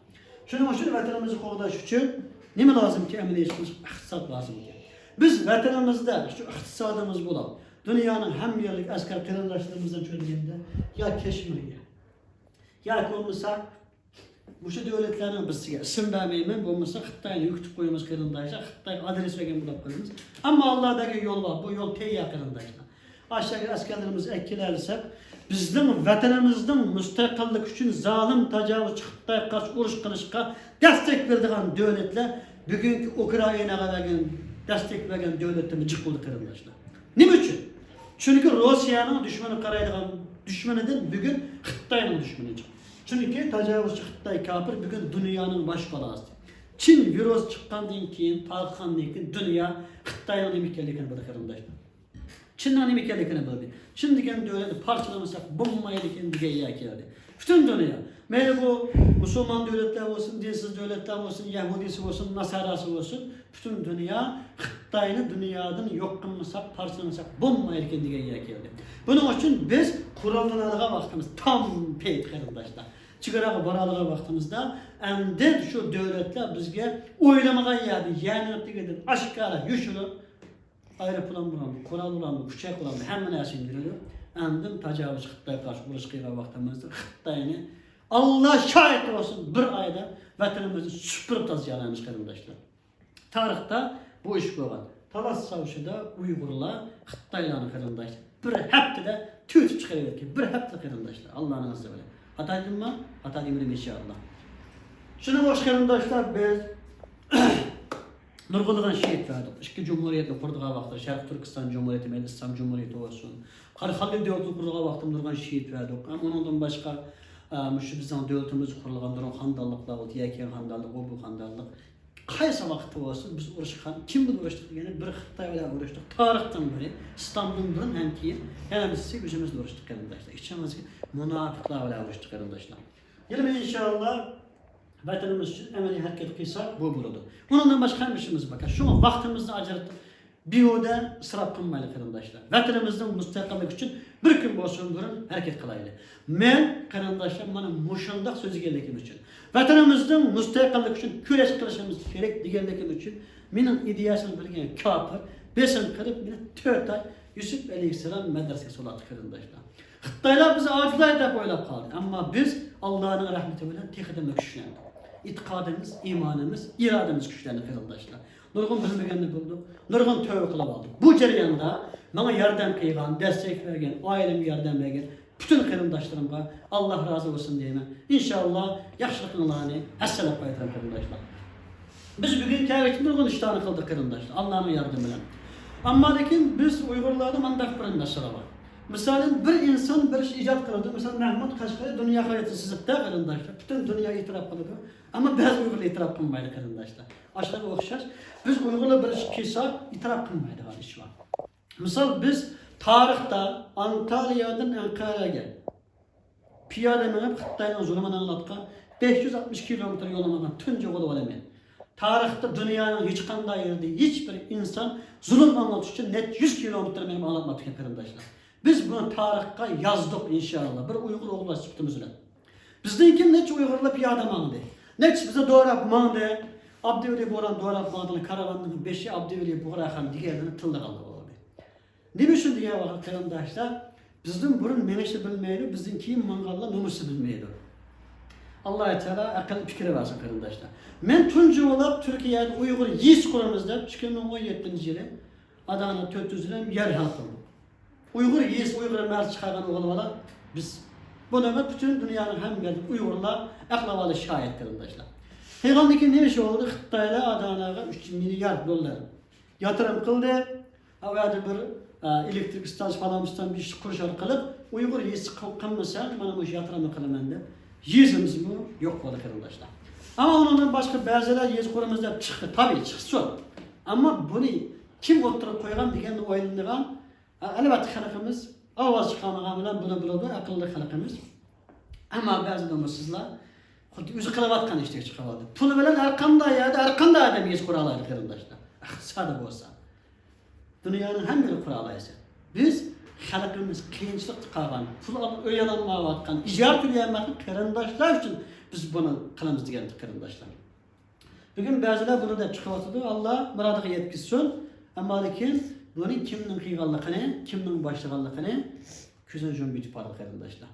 Şunun için vatanımızı qo'g'dash uchun nima lazım ki amaliyat qilish iqtisod lazım ki. Biz vatanimizda şu iqtisodimiz bo'lib, dunyoning ham yerlik askar qarindoshlarımızdan cho'rganda ya Keşmirga yoki bo'lmasa bu şu devletlerden bizga ism bermayman, bo'lmasa Xitoyni yutib qo'yamiz qarindoshlar, Xitoy adres bergan bo'lib qo'yamiz. Ammo Allohdagi yo'l bor, bu yo'l teyya qarindoshlar. Aşağı askerlerimiz ekkilerse bizden vatanımızdan müstakillik için zalim tecavüz Xitayga karşı uruş qilishga destek verdiğin devletler bugünkü Ukrayna'ga vergen destek vergen devletlerimiz cık buldu qarindoshlar. Nima uchun? Çünkü Rusya'nın düşmanı qaraydigan düşmanıdan bugün Xitoyning düşmanı. Çünkü tecavüzçi Xitoy kafir bugün dünyanın baş belası. Çin virüs çıkkandan keyin, tarqandan keyin dünya Xitoyning nima ekanligini bildi qarindoshlar. Çin'den nima ekanligini bildi. Çin degan devleti parçalamasak bo'lmaydi ekan degan yer keldi. Bütün dünya, mayli bu Müslüman devletler olsun, dinsiz devletler olsun, Yahudisi olsun, Nasarası olsun, bütün dünya Xitoyni dunyodan yo'q qilmasak, parçalamasak bo'lmaydi ekan degan yer keldi. Buning uchun biz qurollanadigan vaqtimiz tam payt qarindoshlar. Chegaraga boradigan vaqtimizda endi shu devletler bizga o'ylamagan yerda, ya'ni degan oshkora yushirib aeroplan bulandı, kural bulandı, uçak bulandı, hemen her şey indiriliyor. Endim tecavüz Xitayga karşı uruş qilgan vaqtimizda Xitoyni Allah şahit olsun bir ayda vatanimizni süpürüp tazyalaymiz qarindoshlar. Tarixda bu iş bo'lgan. Talas savaşida Uyg'urlar Xitoylarni qarindoshlar bir haftada tütüp chiqaravergan. Bir hafta qarindoshlar. Allohning izniyle bilan. Hatayimmi? Hatayimmi inşallah. Shuni bosh qarindoshlar biz nurg'ulg'an şehit verdik. İki cumhuriyeti kurduğu vaxtda Şərq Türkistan Cumhuriyeti, İslam Cumhuriyeti olsun. Xalq devleti kurduğu vaxtda nurg'ulg'an şehit verdik. Ama ondan başka şu bizden devletimiz kurulgan duran xandallıklar oldu. Yaken xandallık, o bu xandallık. qaysi vaqtda bo'lsa biz urushgan, kim bilan urushdik deganda bir Xitoy bilan urushdik. Tarixdan beri, İstanbuldan burun ham keyin yana biz o'zimiz urushdik qarindoshlar. İçimizga munofiqlar bilan urushdik qarindoshlar. Yana inshaalloh vatanimiz uchun amaliy harakat qilsak bu bo'ladi. Bundan boshqa ham ishimiz bor. Shu vaqtimizni ajratib biyoda isrof qilmaylik qarindoshlar. Vatanimizning mustaqillik uchun bir kun bo'lsin burun harakat qilaylik. Men qarindoshlar mana mushundaq so'zlaganligim uchun, vatanimizning mustaqillik uchun kurash qilishimiz kerak deganligim uchun mening ideyasini bilgan kofir besim qilib meni 4 oy Yusuf alayhissalom madrasasiga so'latdi qarindoshlar. Xitoylar bizni ojizlar deb o'ylab qoldi, ammo biz Allohning rahmati bilan texnikada kuchlandik. İtiqadımız, imanımız, irademiz güçlendi qarindoshlar. Nurg'un bilmaganda bo'ldi, nurg'un tövbe qilib oldik. Bu jarayonda menga yordam qilgan, destek bergan, oilamga yordam bergan bütün qarindoshlarimga Alloh rozi bo'lsin deyman. Inshaalloh yaxshiliklarni assalab qaytaram qarindoshlar. Biz bugun kavakchi nurg'un ishlarni qildik qarindoshlar, Allohning yordami bilan. Ammo lekin biz Uyg'urlarda mandaq bir masala bor. Mesela bir insan bir iş icat kıldı. Mesela Mahmut Kaşgar'ı dünya hayatı sizlikte qarindoshlar. Bütün dünya itiraf kıldı. Ama bazı Uygurlar itiraf kılmaydı qarindoshlar. Aşağı okşaş. Biz Uygurlar bir iş kıysak itiraf kılmaydı var iş var. Misal biz tarihte Antalya'dan Ankara'ya piyade menip Xitay'dan zulümünü anlatkan 560 kilometre yolamadan tünce yolu olamayın. Tarihte dünyanın hiç kanday yerde hiçbir insan zulüm anlatış için net 100 kilometre benim anlatmadık qarindoshlar. Biz bunu tarixqa yazdık inşallah. Bir Uygur oğullar çıktığımız bilen. Bizdenki neçe Uygurlar piyade mandı. Neçe bize doğrap mandı. Abdüveli Boran doğrap mandılı karavanının 5'i Abdüveli Boran diğerlerini tıldı kaldı. Ne biçim diye bakın qarindoshlar. Bizden burun menişi bilmeydi. Bizdenki mangalla numusu bilmeydi. Allah Teala akıl fikri versin qarindoshlar. Men tuncu olab Türkiye'de Uygur yiğit kuramızda 2017 yılı Adana 400 lira yer halkım. Uygur yiğit, Uygur'a mərz çıxarğan oğullara biz buna bütün dünyanın hem geldik Uygurlar aklavalı şahit qarindoshlar. Heygandaki ne iş oldu? Xitaylar Adana'ya 3 milyar dolar yatırım kıldı. Havada bir elektrik istasyonu falan bir iş kuruşar kılıp Uygur yiğit kalmasa bana bu iş yatırımı kılaman deb yiğitimiz bu yok oldu qarindoshlar. Ama ondan başka bazılar yiğit kuramızda çıktı. Tabii çıksın. Ama bunu kim oturup koygan degeni oylandıran elbette xalqimiz ovoz chiqarmagan bilan buni biladi, aqlli xalqimiz. Ammo ba'zi namussizlar xuddi o'zi qilayotgan ishga chiqadi. Pul bilan har qanday odam ish qura oladi qarindoshlar. Iqtisodiy bo'lsa. Dunyoning hammasini qura olasiz. Biz xalqimiz qiyinchilik chiqargan, pul olib o'ylanmayotgan, ijara to'layotgan qarindoshlar uchun biz buni qilamiz degan qarindoshlar. Bugun ba'zilar buni deb chiqyapti. Alloh murodiga yetkazsin. Ammo lekin bunu kimning qiyganligini, kimning boshlaganligini ko'zini yumib yetib bordi qarindoshlar.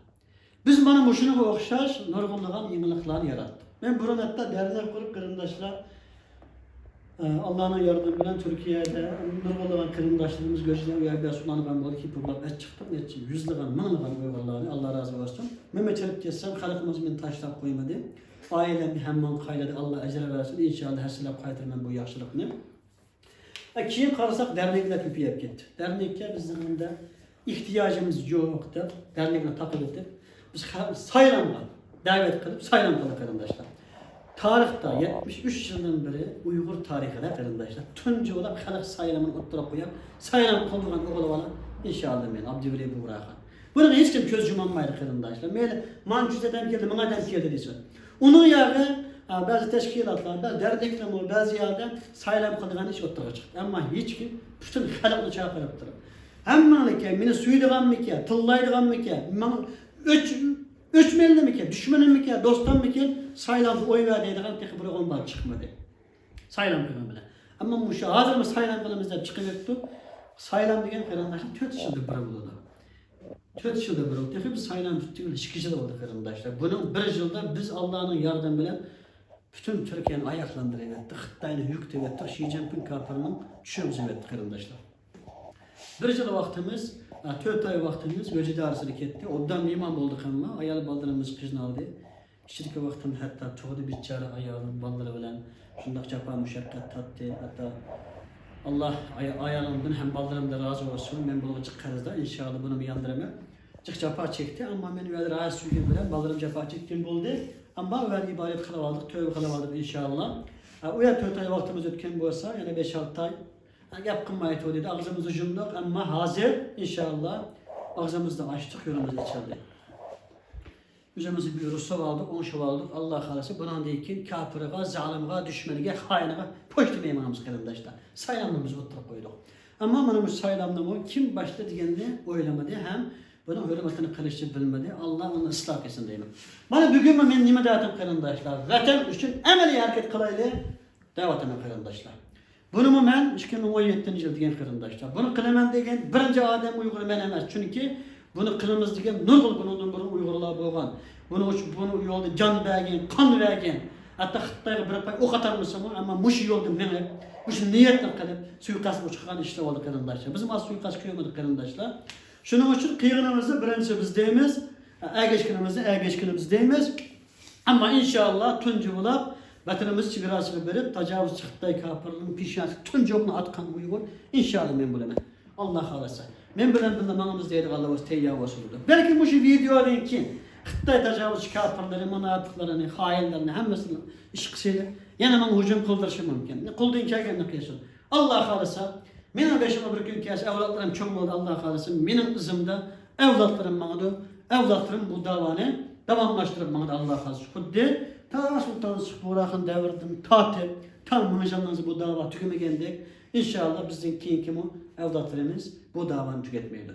Biz mana bu shunga o'xshash nurg'unlagan yangiliklarni yaratdik. Men burun hatto dernek qurib qarindoshlar Allah'ın yardımı bilan Türkiye'de nurg'unlagan qarindoshlarimiz go'shlar uyga sulangan bo'ldi ki bunlar chiqdi, necha yuzlagan, minglagan Uyg'urlarni Allah razı olsun. Men chirib ketsam xalqimiz meni tashlab qo'ymadi. Oilamni hammam qayladi. Allah ajr bersin. Inshaalloh hasilab qaytaraman bu yaxshilikni. Keyin qarasak dernekler ko'payib ketdi. Dernekka bizning de ihtiyacımız yok deb dernekni taqib etib biz saylanga davet qilib saylan qildik qarindoshlar. Tarixda 73 yıldan beri Uygur tarixida qarindoshlar tunji olab xalq saylanini o'ttirib qo'yib saylan qilgan o'g'illar inshaalloh men Abduveli Buraxan. Buni hech kim ko'z yumamaydi qarindoshlar. Meni manchuzadan keldi, mengadan keldi desa. Uning yağı bazı teşkilatlarda, dernekler bazı yerde saylam kıldıgan iş ortaya çıktı. Ama hiç kim bütün halkını çağırıp durur. Hemmanlıke, meni suyduğan mıke, tıllaydıgan mıke, öçmeli mıke, düşmanım mıke, dostum mıke, saylam oy verdiydiğen tek bir olmadı çıkmadı. Saylam kılmam bile. Ama hazır mı saylam kılımızda çıkıverdi. Saylam degen qarindoshlar 4 yılda bir bo'ldi. 4 yılda bir oldu. Biz saylam tuttuk, 2 yıl oldu qarindoshlar. Bunun 1 yılda biz Allah'ın yardımı bilen bütün Türkiye'nin ayaklandırıp etti, Xitay'ını yüktü etti, Xi Jinping kapırının düşümüzü etti qarindoshlar. 1 yıl vaktimiz, 4 ay vaktimiz göcü darsılık etti. Odan imam olduk ama ayal baldırımız kızını aldı. İşçilik vaktim hatta çoğdu bir çare ayalın baldırı bilen şundak çapa müşakkat tattı. Hatta Allah ayalımdan hem baldırım da razı olsun. Ben bunu çıkarızda inşallah bunu yandıramam. Çık çapa çekti ama ben öyle rahat sürgün bilen baldırım çapa çektiğim oldu. Ama öyle ibadet kılıp aldık, tövbe kılıp aldık inşallah. O ya 4 ay vaktimiz ötken olsa yani 5-6 ay gap kılmayı dedi. Ağzımızı yumduk ama hazır inşallah ağzımızda açtık yolumuzu içeride. Üzerimizi bir rusav aldık, 10 şov aldık. Allah halası bundan deyken kafirine, zalimine, düşmanına, hainine poştu meymağımız kardeşler. Saylamlığımızı oturup koyduk. Ama bana bu saylamlığı kim başladı diye oylamadı hem bunun hürmetini kılıççı bilmedi. Allah onu ıslah etsin diyelim. Bana bugün ben nime dağıtım kardeşler. Vatan için emeli hareket kılaylı davetime kardeşler. Bunu ben 2017 yıl diyen kardeşler. Bunu kılaman degen birinci Adem Uygur ben emez. Çünkü bunu kılımız degen nurgul bunun Uygurlar boğan. Bunu yolda can vergen, kan vergen. Hatta Xitayga bir pay o kadar mısın ama muş yolda menip, muş niyetle kılıp suikast uçkan işte oldu kardeşler. Bizim az suikast kıyamadık kardeşler. Şunun için kıyığınımızı birinci biz deyimiz, ergeçkinimiz deyimiz. Ama inşallah tuncu bulap, vatanımız çivirasını verip, tacavuz Xitay kapırlığının pişyansı tuncu okuna atkan Uygur. İnşallah men bulemem. Allah halasa. Men bilen bilmememiz deydik Allah'ımız teyyâv olsundu. Belki bu şu videoların ki, Xitay tacavuz kapırları, münafıklarını, hainlerini, hemmesini iş kısıyla yana bana hücum kıldırışı mümkün. Kıldığın kâgen kıyasın. Allah halasa. Benim beşime bir gün kıyas evlatlarım çok oldu Allah halasa. Benim kızımda evlatlarım bana da, evlatlarım bu davanı devamlaştırıp bana da Allah halasa. Kudde, ta Sultan Burak'ın devirdim, tam münajamlarınızı bu dava tüküme geldik. İnşallah bizim kim evlatlarımız bu davanı tüketmeydi.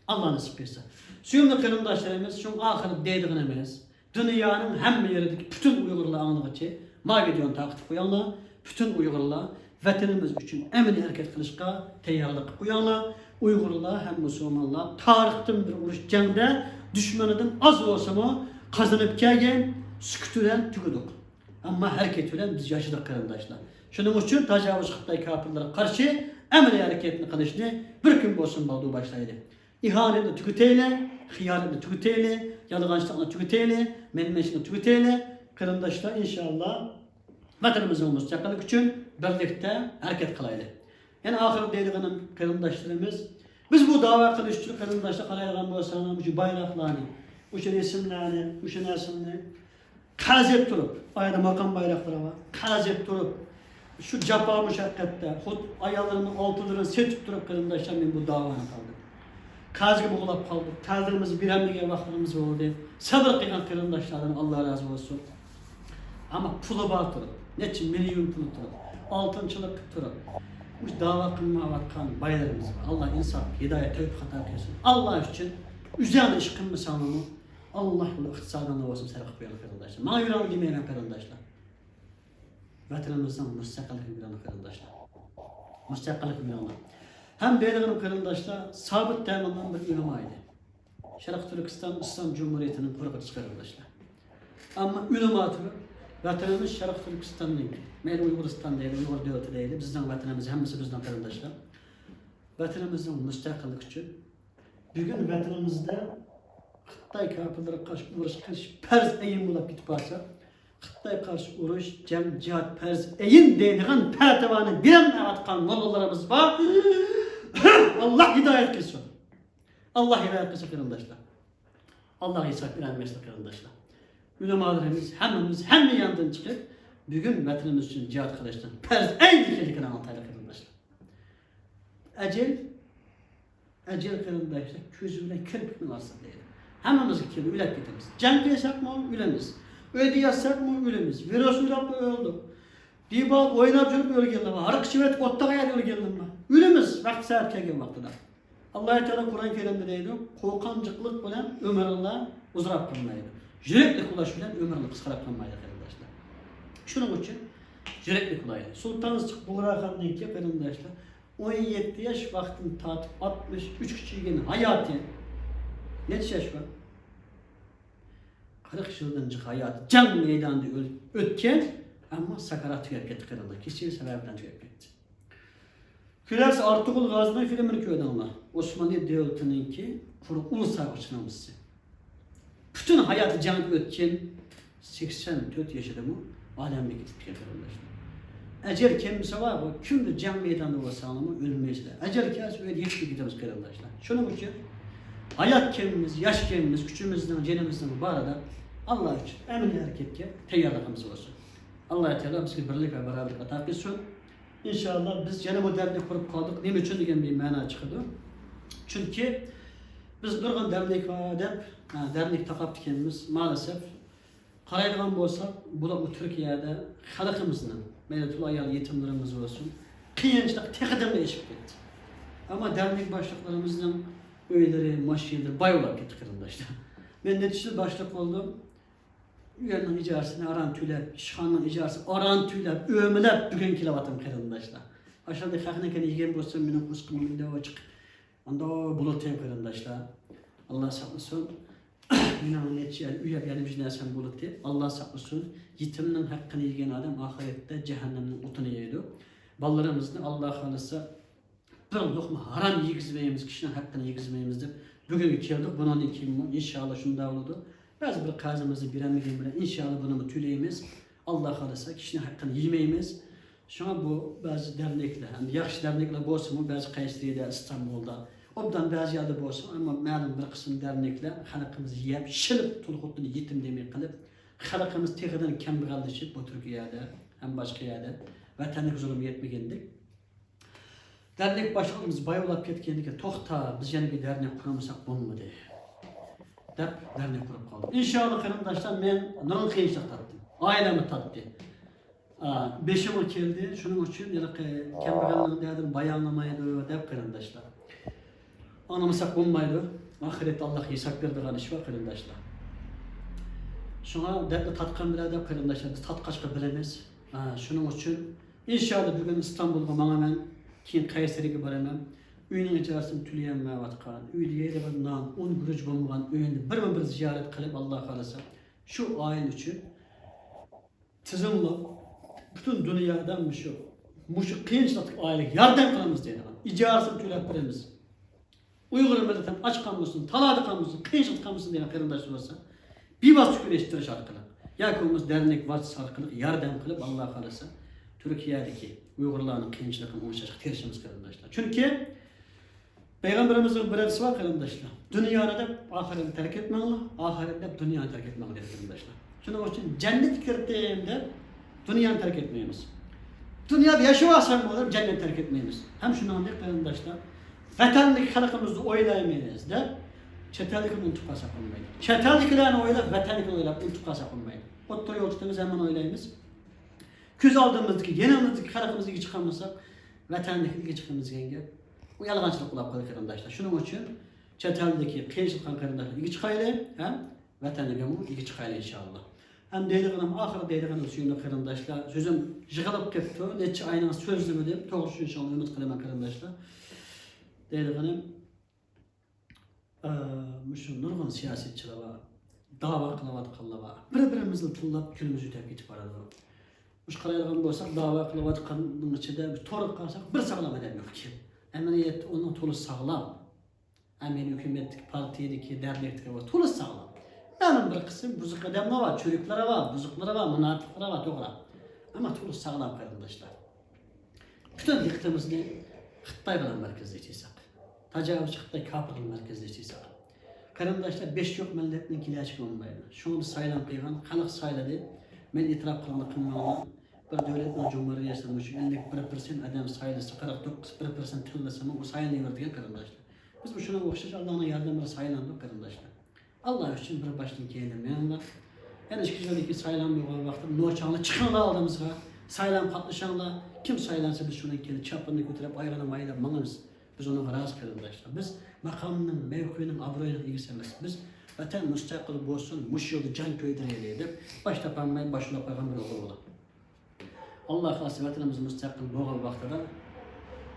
Allah nasip etse. Suyumlu kırımdaşlarımız şu ahırı değdiğinimiz, dünyanın hem yerideki bütün Uygurlar anlıqçı, ma videonu takip koyanlar, bütün Uygurlar vatanımız için emin hareket kılışka teyarlık koyanlar, Uygurlar hem Müslümanlar tarihten bir uruş cemde düşmanıdan az olsa mı kazanıp gelgen, sükütülen tüküdük. Ama hareketülen biz yaşadık kırımdaşlar. Şunun için tacavuz Xitay kapırlara karşı emri hareketini kılışını bir gün olsun baldığı başlaydı. İhanetle tüküteyle, hıyanetle tüküteyle, yalğançlıkla tüküteyle, menmeşlikle tüküteyle, kırımdaşlar inşallah vatanımızın müstakillik için birlikte hareket kılaydı. Yani ahirde dediğinin kırımdaşlarımız, biz bu dava kılışçı kırımdaşlar kalaylan bu sana, bu bayraklarını, bu resimlerini, bu resimlerini kazep durup, ayda makam bayrakları var, kazep durup, şu capa müşakkatte, ayarlarının altılarını setip durup kırımdaşlar bu davanı kaldı. Kaz gibi olap kaldık. Kazlarımızı bir hemliğe vaklarımız oldu. Sabır kıykan kırımdaşlardan Allah razı olsun. Ama pulu batırıp, ne için milyon pulu tutup, altınçılık tutup, bu dava kılma vatkan baylarımız var. Allah insaf, hidayet, tövbe hata kesin. Allah için üzerinde iş kılma sanımı, Allah yolu iktisadına olsun serkip uyanık kırımdaşlar. Bana yürüyen demeyen kırımdaşlar. Vatanımızdan müstakillik uyanık kırımdaşlar. Müstakillik uyanık. Hem belirgin kırımdaşlar sabit deminden bir ülemaydı. Şarkı Türkistan İslam Cumhuriyeti'nin kurucusu kırımdaşlar. Ama ülematı vatanımız Şarkı Türkistan'ın Meyli Uyguristan değil, Uygur devleti değil. Bizden vatanımız, hemisi bizden kırımdaşlar. Vatanımızın müstakillik için bugün vatanımızda Xitay kapırlara karşı uğraş perz eyin bulup gitip alsa Xitay karşı uğraş, cem, cihat, perz eyin deydiğin pertevanı bilen atkan mollalarımız var. Allah hidayet kılsın. Allah hidayet kılsın kırımdaşlar. Allah hesap vermesin kırımdaşlar. Ülemalarımız hem yandan çıkıp bugün vatanımız için cihat kılıçtan perz en dikelikini anlatayla kırımdaşlar. Ecel kırımdaşlar közüyle kırpın varsa değil. Hemimiz ikili ülek gitimiz. Cenk yasak mı ülemiz. Öde yasak mı ülemiz. Virüs ülep mi öldü. Diba oynap жүрüp ölgenler var. Harık şivet ottağa yer ölgenler var. Ülemiz vakti saat kelgen vaktida. Allah Teala Kur'an-ı Kerim'de deydi. Korkancıklık bilen ömrünle uzarap kılmaydı. Yürekli kulaş bilen ömrünle kıskarap kılmaydı arkadaşlar. Şunun için yürekli kulaydı. Sultanız Buğra deyince arkadaşlar 17 yaş vaktini tatip 63 kişinin hayatı neç yaş var? 40 yıldan hayatı can meydanında ötken ama sakarat tüketket kırıldı. Kişi sebepten tüketketti. Külerse Artukul Gazi'nin filmini köyden var. Osmanlı Devleti'nin ki ulus savaşçınamışsı. Bütün hayatı can ötken 84 yaşında mı? Alemde gidip kırıldı. Ecel kendisi var mı? Kimdir can meydanında olsa anlamı ölmeyizler. Ecel kendisi öyle yetki gidemiz kırıldaşlar. Şunun için hayat kendimiz, yaş kendimiz, küçüğümüzden, cenimizden bu arada Allah için emin hareketke teyyarlığımız olsun. Allah Teala bizga birlik ve beraberlik ato qilsin. İnşallah biz yana bu dernek kurup kaldık. Nima uchun degan bir ma'no chiqadi. Chunki biz nurg'un dernek va deb dernek taqab ekanmiz. Maalesef qaraydigan bo'lsak, bular bu Turkiyada xalqimizni, mayli ayol yetimlarimiz bo'lsin, qiyinchilik teqidan eshib ketdi. Ama dernek başlıklarımızın öyleri, maşiyeleri bayılak gitti kırındaşlar. Ben de işte başlık oldum. Üyenin icaresini aran tüylep, işhanın icaresini aran tüylep, ömülep bugün kilovatım kırındaşlar. Aşağıda kalkınken yiyen bozsam benim kuskumum bir de açık. Onda bulutayım kırındaşlar. Allah saklasın. Benim netçi üye benim jinasen bulutayım. Allah saklasın. Yetiminin hakkını yiyen adam ahirette cehennemin otunu yiyordu. Ballarımızda Allah kalırsa bir lokma haram yegizmeyimiz, kişinin hakkını yegizmeyimiz deb bugün keldik. Bundan keyin inşallah şunda oldu. Bazı bir qazımızı bilemediğim bilen inşallah bunu tüleyimiz. Allah kalırsa kişinin hakkını yemeyimiz. Şuna bu bazı dernekler, hem yaxşı dernekler bolsa mı bazı Kayseri'de, İstanbul'da, obdan bazı yerde bolsa ama ma'lum bir kısım dernekler halkımızı yiyip, şilip, tulukutunu yetim demey qilib, halkımız tekidan kambag'allashib bu Türkiye'de hem başka yerde vatanlık zulüm yetmegendik. Dernek başkanımız bayılap ketkendik. Toxta biz yana bir dernek kuramasak bo'lmaydi deb dernek kurup kaldık. İnşallah qarindoshlar men nurg'un qiyinchilik tatdim. Ailemi tatdi. 5 yil keldi. Shuning uchun yana kambag'allikni dedim bayonlamaydi deb qarindoshlar. Anamasak bo'lmaydi. Oxiratda Alloh hisob beradigan ish bor qarindoshlar. Shunga debni tatgan bilan deb qarindoshlar biz tatqachqa bilamiz. Shuning uchun inşallah bugün İstanbulga manaman keyin Kayseri'ye baraman. Uyning ijarasini tüleyemmayotgan, uyda yeri bir non, un guruch bo'lmagan uyni bir ziyorat qilib Alloh xolasa shu oila uchun tizimli butun dunyodan shu qiyinchilik oilaga yordam qilamiz deydigan. Ijarasini to'lab beramiz. Uyg'ur millatidan ochgan bo'lsin, taladigan bo'lsin, qiyinchilik qilmasin degan qarindoshlar bo'lsa, bevosita kureshtirish orqali yoki bo'lmasa dernek vasitasi orqali yordam qilib Alloh xolasa Türkiye'deki Uygurların qiyinchiligini o'ngishga tirishimiz qarindoshlar. Chunki Peygamberimizin bir hadisi var qarindoshlar. Dunyoni deb oxiratni tark etmanglar, oxiratni deb dunyoni tark etmanglar dedi qarindoshlar. Shuning uchun jannat kirdim deb dunyoni tark etmaymiz. Dunyoda yashayapsan bo'lib jannat tark etmaymiz. Ham shuningdek qarindoshlar, vatanlik xalqimizni o'ylaymiz deb chet ellikni unutib qolsak bo'lmaydi. Chet elliklarni o'ylab, vatanlikni o'ylab unutib qolsak bo'lmaydi. O'ttir yo'l tutamiz, hamma o'ylaymiz. Köz aldığımızdaki, yanımızdaki xalqimizga chiqamazsak, vatanlikka chiqamizga gap. Bu yalg'onchilik qilib qo'ydi qarindoshlar. Shuning uchun chet eldagi qiyinchilik qilgan qarindoshlarga chiqaylik, ham vataniga mu chiqaylik inshaalloh. Ham deydiganim oxiri deydiganim suyimli qarindoshlar, so'zim yig'ilib ketdi. Necha ayning so'zlimi deb to'g'ri inshaalloh umid qilaman qarindoshlar. Deydiganim shu nurg'un siyosatchilar va da'vo qilayotganlar va bir-birimizni tullab kunimiz o'tib ketib boradi. Biz qaraydigan bo'lsak, da'vo qilayotganning ichida bir to'g'ri qarasak, bir sog'lom odam yo'q ki. Amaliyotda uning to'liq sog'lom. Amin hukumatdagi, partiyadagi, dardlikdagi va to'liq sog'lom. Ma'lum bir qism buzuq odamlar bor, cho'riklari bor, buzuqlari bor, munofiqlar bor, to'g'ri. Ammo to'liq sog'lom qarindoshlar. Butun diqqatimizni Xitoy bilan markazlashtirsak, tajovuzchi Xitoy kafir bilan markazlashtirsak. Qarindoshlar 5 yo'q millatning kelajagi bo'lmaydi. Shuni saylan qilgan, xalq sayladi. Men e'tirof qilmoqman. Bir davlatning jumhuriyatida shu 51% adam saylasa, 49% tillasa, u saylanveradigan qarindoshlar. Biz bu shunga o'xshash Allohning yordamida saylandik qarindoshlar. Allah uchun bir boshdan kelmayman. Yana ikki yillik saylan bo'lgan vaqtda nochanglar chiqinglar oldimizga, saylan qatnashinglar. Kim saylansa biz shundan keyin chapini ko'tarib, oyog'ini maylab mangamiz. Biz uni g'araz qarindoshlar. Biz maqomning, mavqining, obro'yining egasi emas. Biz vatan mustaqil bo'lsin, mush yo'lda jan ko'ydiraylik deb bosh topolmay boshlab qo'ygan bir o'g'il bola. Alloh xohlasa vatanimiz mustaqil bo'lgan vaqtida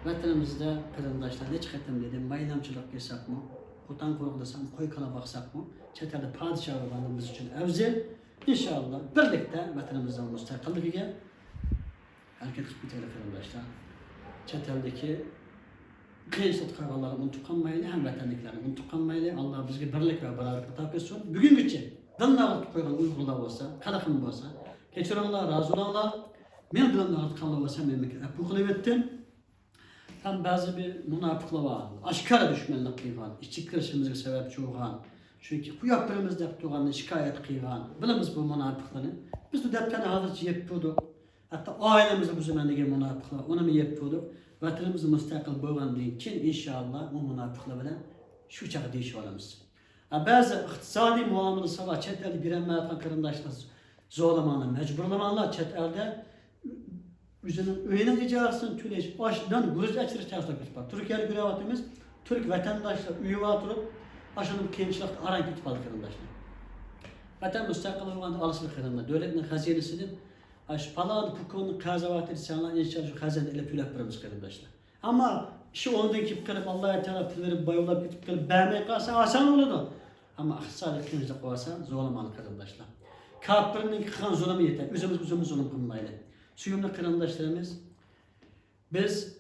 vatanimizda qarindoshlar hech qatim dedim, maylamchilik qilsakmi, qo'tan quruq desam, qo'y kala boqsakmi, chet elda podshoh bo'lganimiz uchun afzal. İnşallah birlikte vatanimizdan mustaqilligiga harakat qilib ketaylik qarindoshlar. Chet eldagi qiyinchilik qayg'ularni unutib qolmaylik, ham vatanliklarni unutib qolmaylik. Alloh bizga birlik va barobarlik ato qilsin. Bugungacha dinlarni qo'ygan Uyg'urlar bo'lsa, qanaqim bo'lsa, kechiringlar, rozi bo'linglar. Men bilan qanday bo'lsa memleket afu qilib etdim. Ham ba'zi bir munofiqlar bor. Oshkora dushmanlik qilgan, ichki kirishimizga sababchi bo'lgan. Çünkü kuyaklarımız dep durğandan şikayet kıygan. Bilimiz bu münafıklarını. Biz de depten hazırcı yep bulduk. Hatta ailemizde bu zamandaki münafıklar onu mu yep bulduk. Vatanımızı müstakil bolğandan keyin inşallah bu münafıklar bilen şu çağı değiş olamiz. Bazı iqtisadi muamelesi var. Chet elde girenmeyatan kırındaşlar zorlamanlar, mecburlamanlar chet elde üzerinin öyünün icarasını tüleş, aşıdan gürüz açırış çalışmak var. Türkiye'de görevatımız, Türk vatandaşlar üyü oturup aşının kıyımçılıkta aran gitip aldı kırındaşlar. Vatan müstakil olan alışılı kırındaşlar. Devletin hazinesinin aş paladı kukonun kazavatı insanlar inşallah hazine ile tülek birimiz kırındaşlar. Ama şu ondan ki kırıp Allah'a Teala verip bayılap gidip kırıp beğenmeye kalsa asan olurdu. Ama aksalı kıyımcılık varsa zorlamalı kırındaşlar. Kafirinin kıkan zulümü yeter. Üzümüz zulüm kılmayla. Suyumlu kırındaşlarımız biz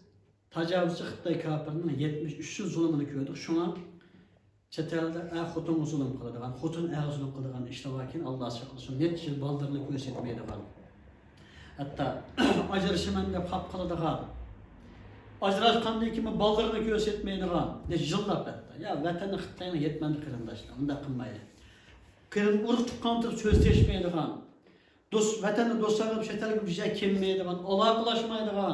tecavüzcü Xitay kafirinin 73 zulümünü gördük. Şuna çetelde xotun zulüm kıldıgan, xotun zulüm kıldıgan işte vakin Allah saklasın. Net yıl baldırını göstermeye de var. Hatta ajrışımın da hap kıldıgan. Ajrışkanlığı kimi baldırını göstermeye de var. Ne yıllar hatta. Ya vatanı Xitay'ın yetmendi kırındaşlar. Onu da kılmayla. Kırın uruk tutkantır sözleşmeye de var. Vatanı dostlarım şeterli bir şey kemmeye de var. Allah'a bulaşmaya da var.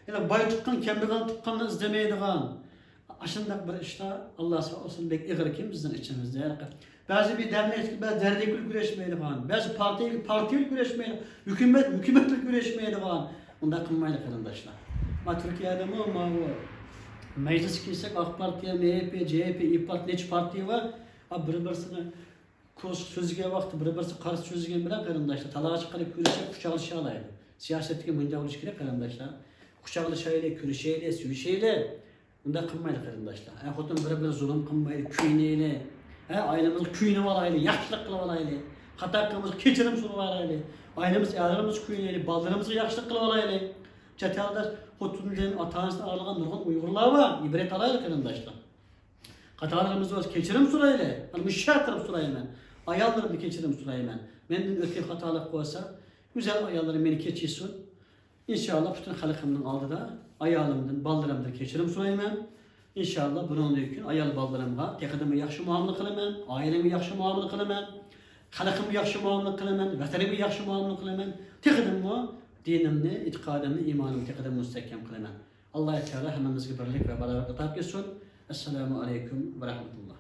Yani bay tutkan, kembegan tutkanını izlemeye de var. Aşındak bir işte Allah sağ olsun bek iğir kim bizden içimizde. Bazı bir dernek, bazı derneklik güreşmeye de var. Bazı partiyelik güreşmeye de hükümetlik güreşmeye de var. Onda kılmayla kırındaşlar. Ama Türkiye'de mi ama meclis giysek AK Parti'ye, MHP, CHP, İYİ Parti, neç partiye var. Bir-birisini kurs sözüge vakti, bir-birisi karşı sözüge bile kırındaşlar. Talağa çıkarıp küreşe kucağılışı alaydı. Siyasetdeki mınca ilişkide kırındaşlar. Kucağılışayla, küreşeyle, süyüşeyle. Bunda kılmayla kırındaşlar. Xotun bir-bir zulüm kılmayla, küyneyle. Ailemiz küyne valayla, yaxşılık kılıp valayla. Xatakımız keçirim sulu valayla. Ailemiz, ağlarımız küyneyle, ballarımızı yaxşılık kılıp valayla. Çatalda Xotun'un atanızda aralıgan nurgun Uygurlar var. İbret alayla kırındaşlar. Hatalarımız var. Keçirim surayla. Müşşatırım surayla. Ayallarımı keçirim surayla. Menden öte hatalık koysa, güzel ayallarım beni keçisin. İnşallah bütün halkımın aldıda ayalımdan, baldırımdan keçirim surayla. İnşallah bunun için ayal baldırımga tekadımı yaxşı muamele kılaman, ailemi yaxşı muamele kılaman, halkımı yaxşı muamele kılaman, vatanımı yaxşı muamele kılaman. Tekadımı dinimni, itikadımni, imanımı tekadımı müstehkem kılaman. Allah Teala hemimizge birlik ve beraber atab etsin. Esselamu aleyküm ve rahmetullah.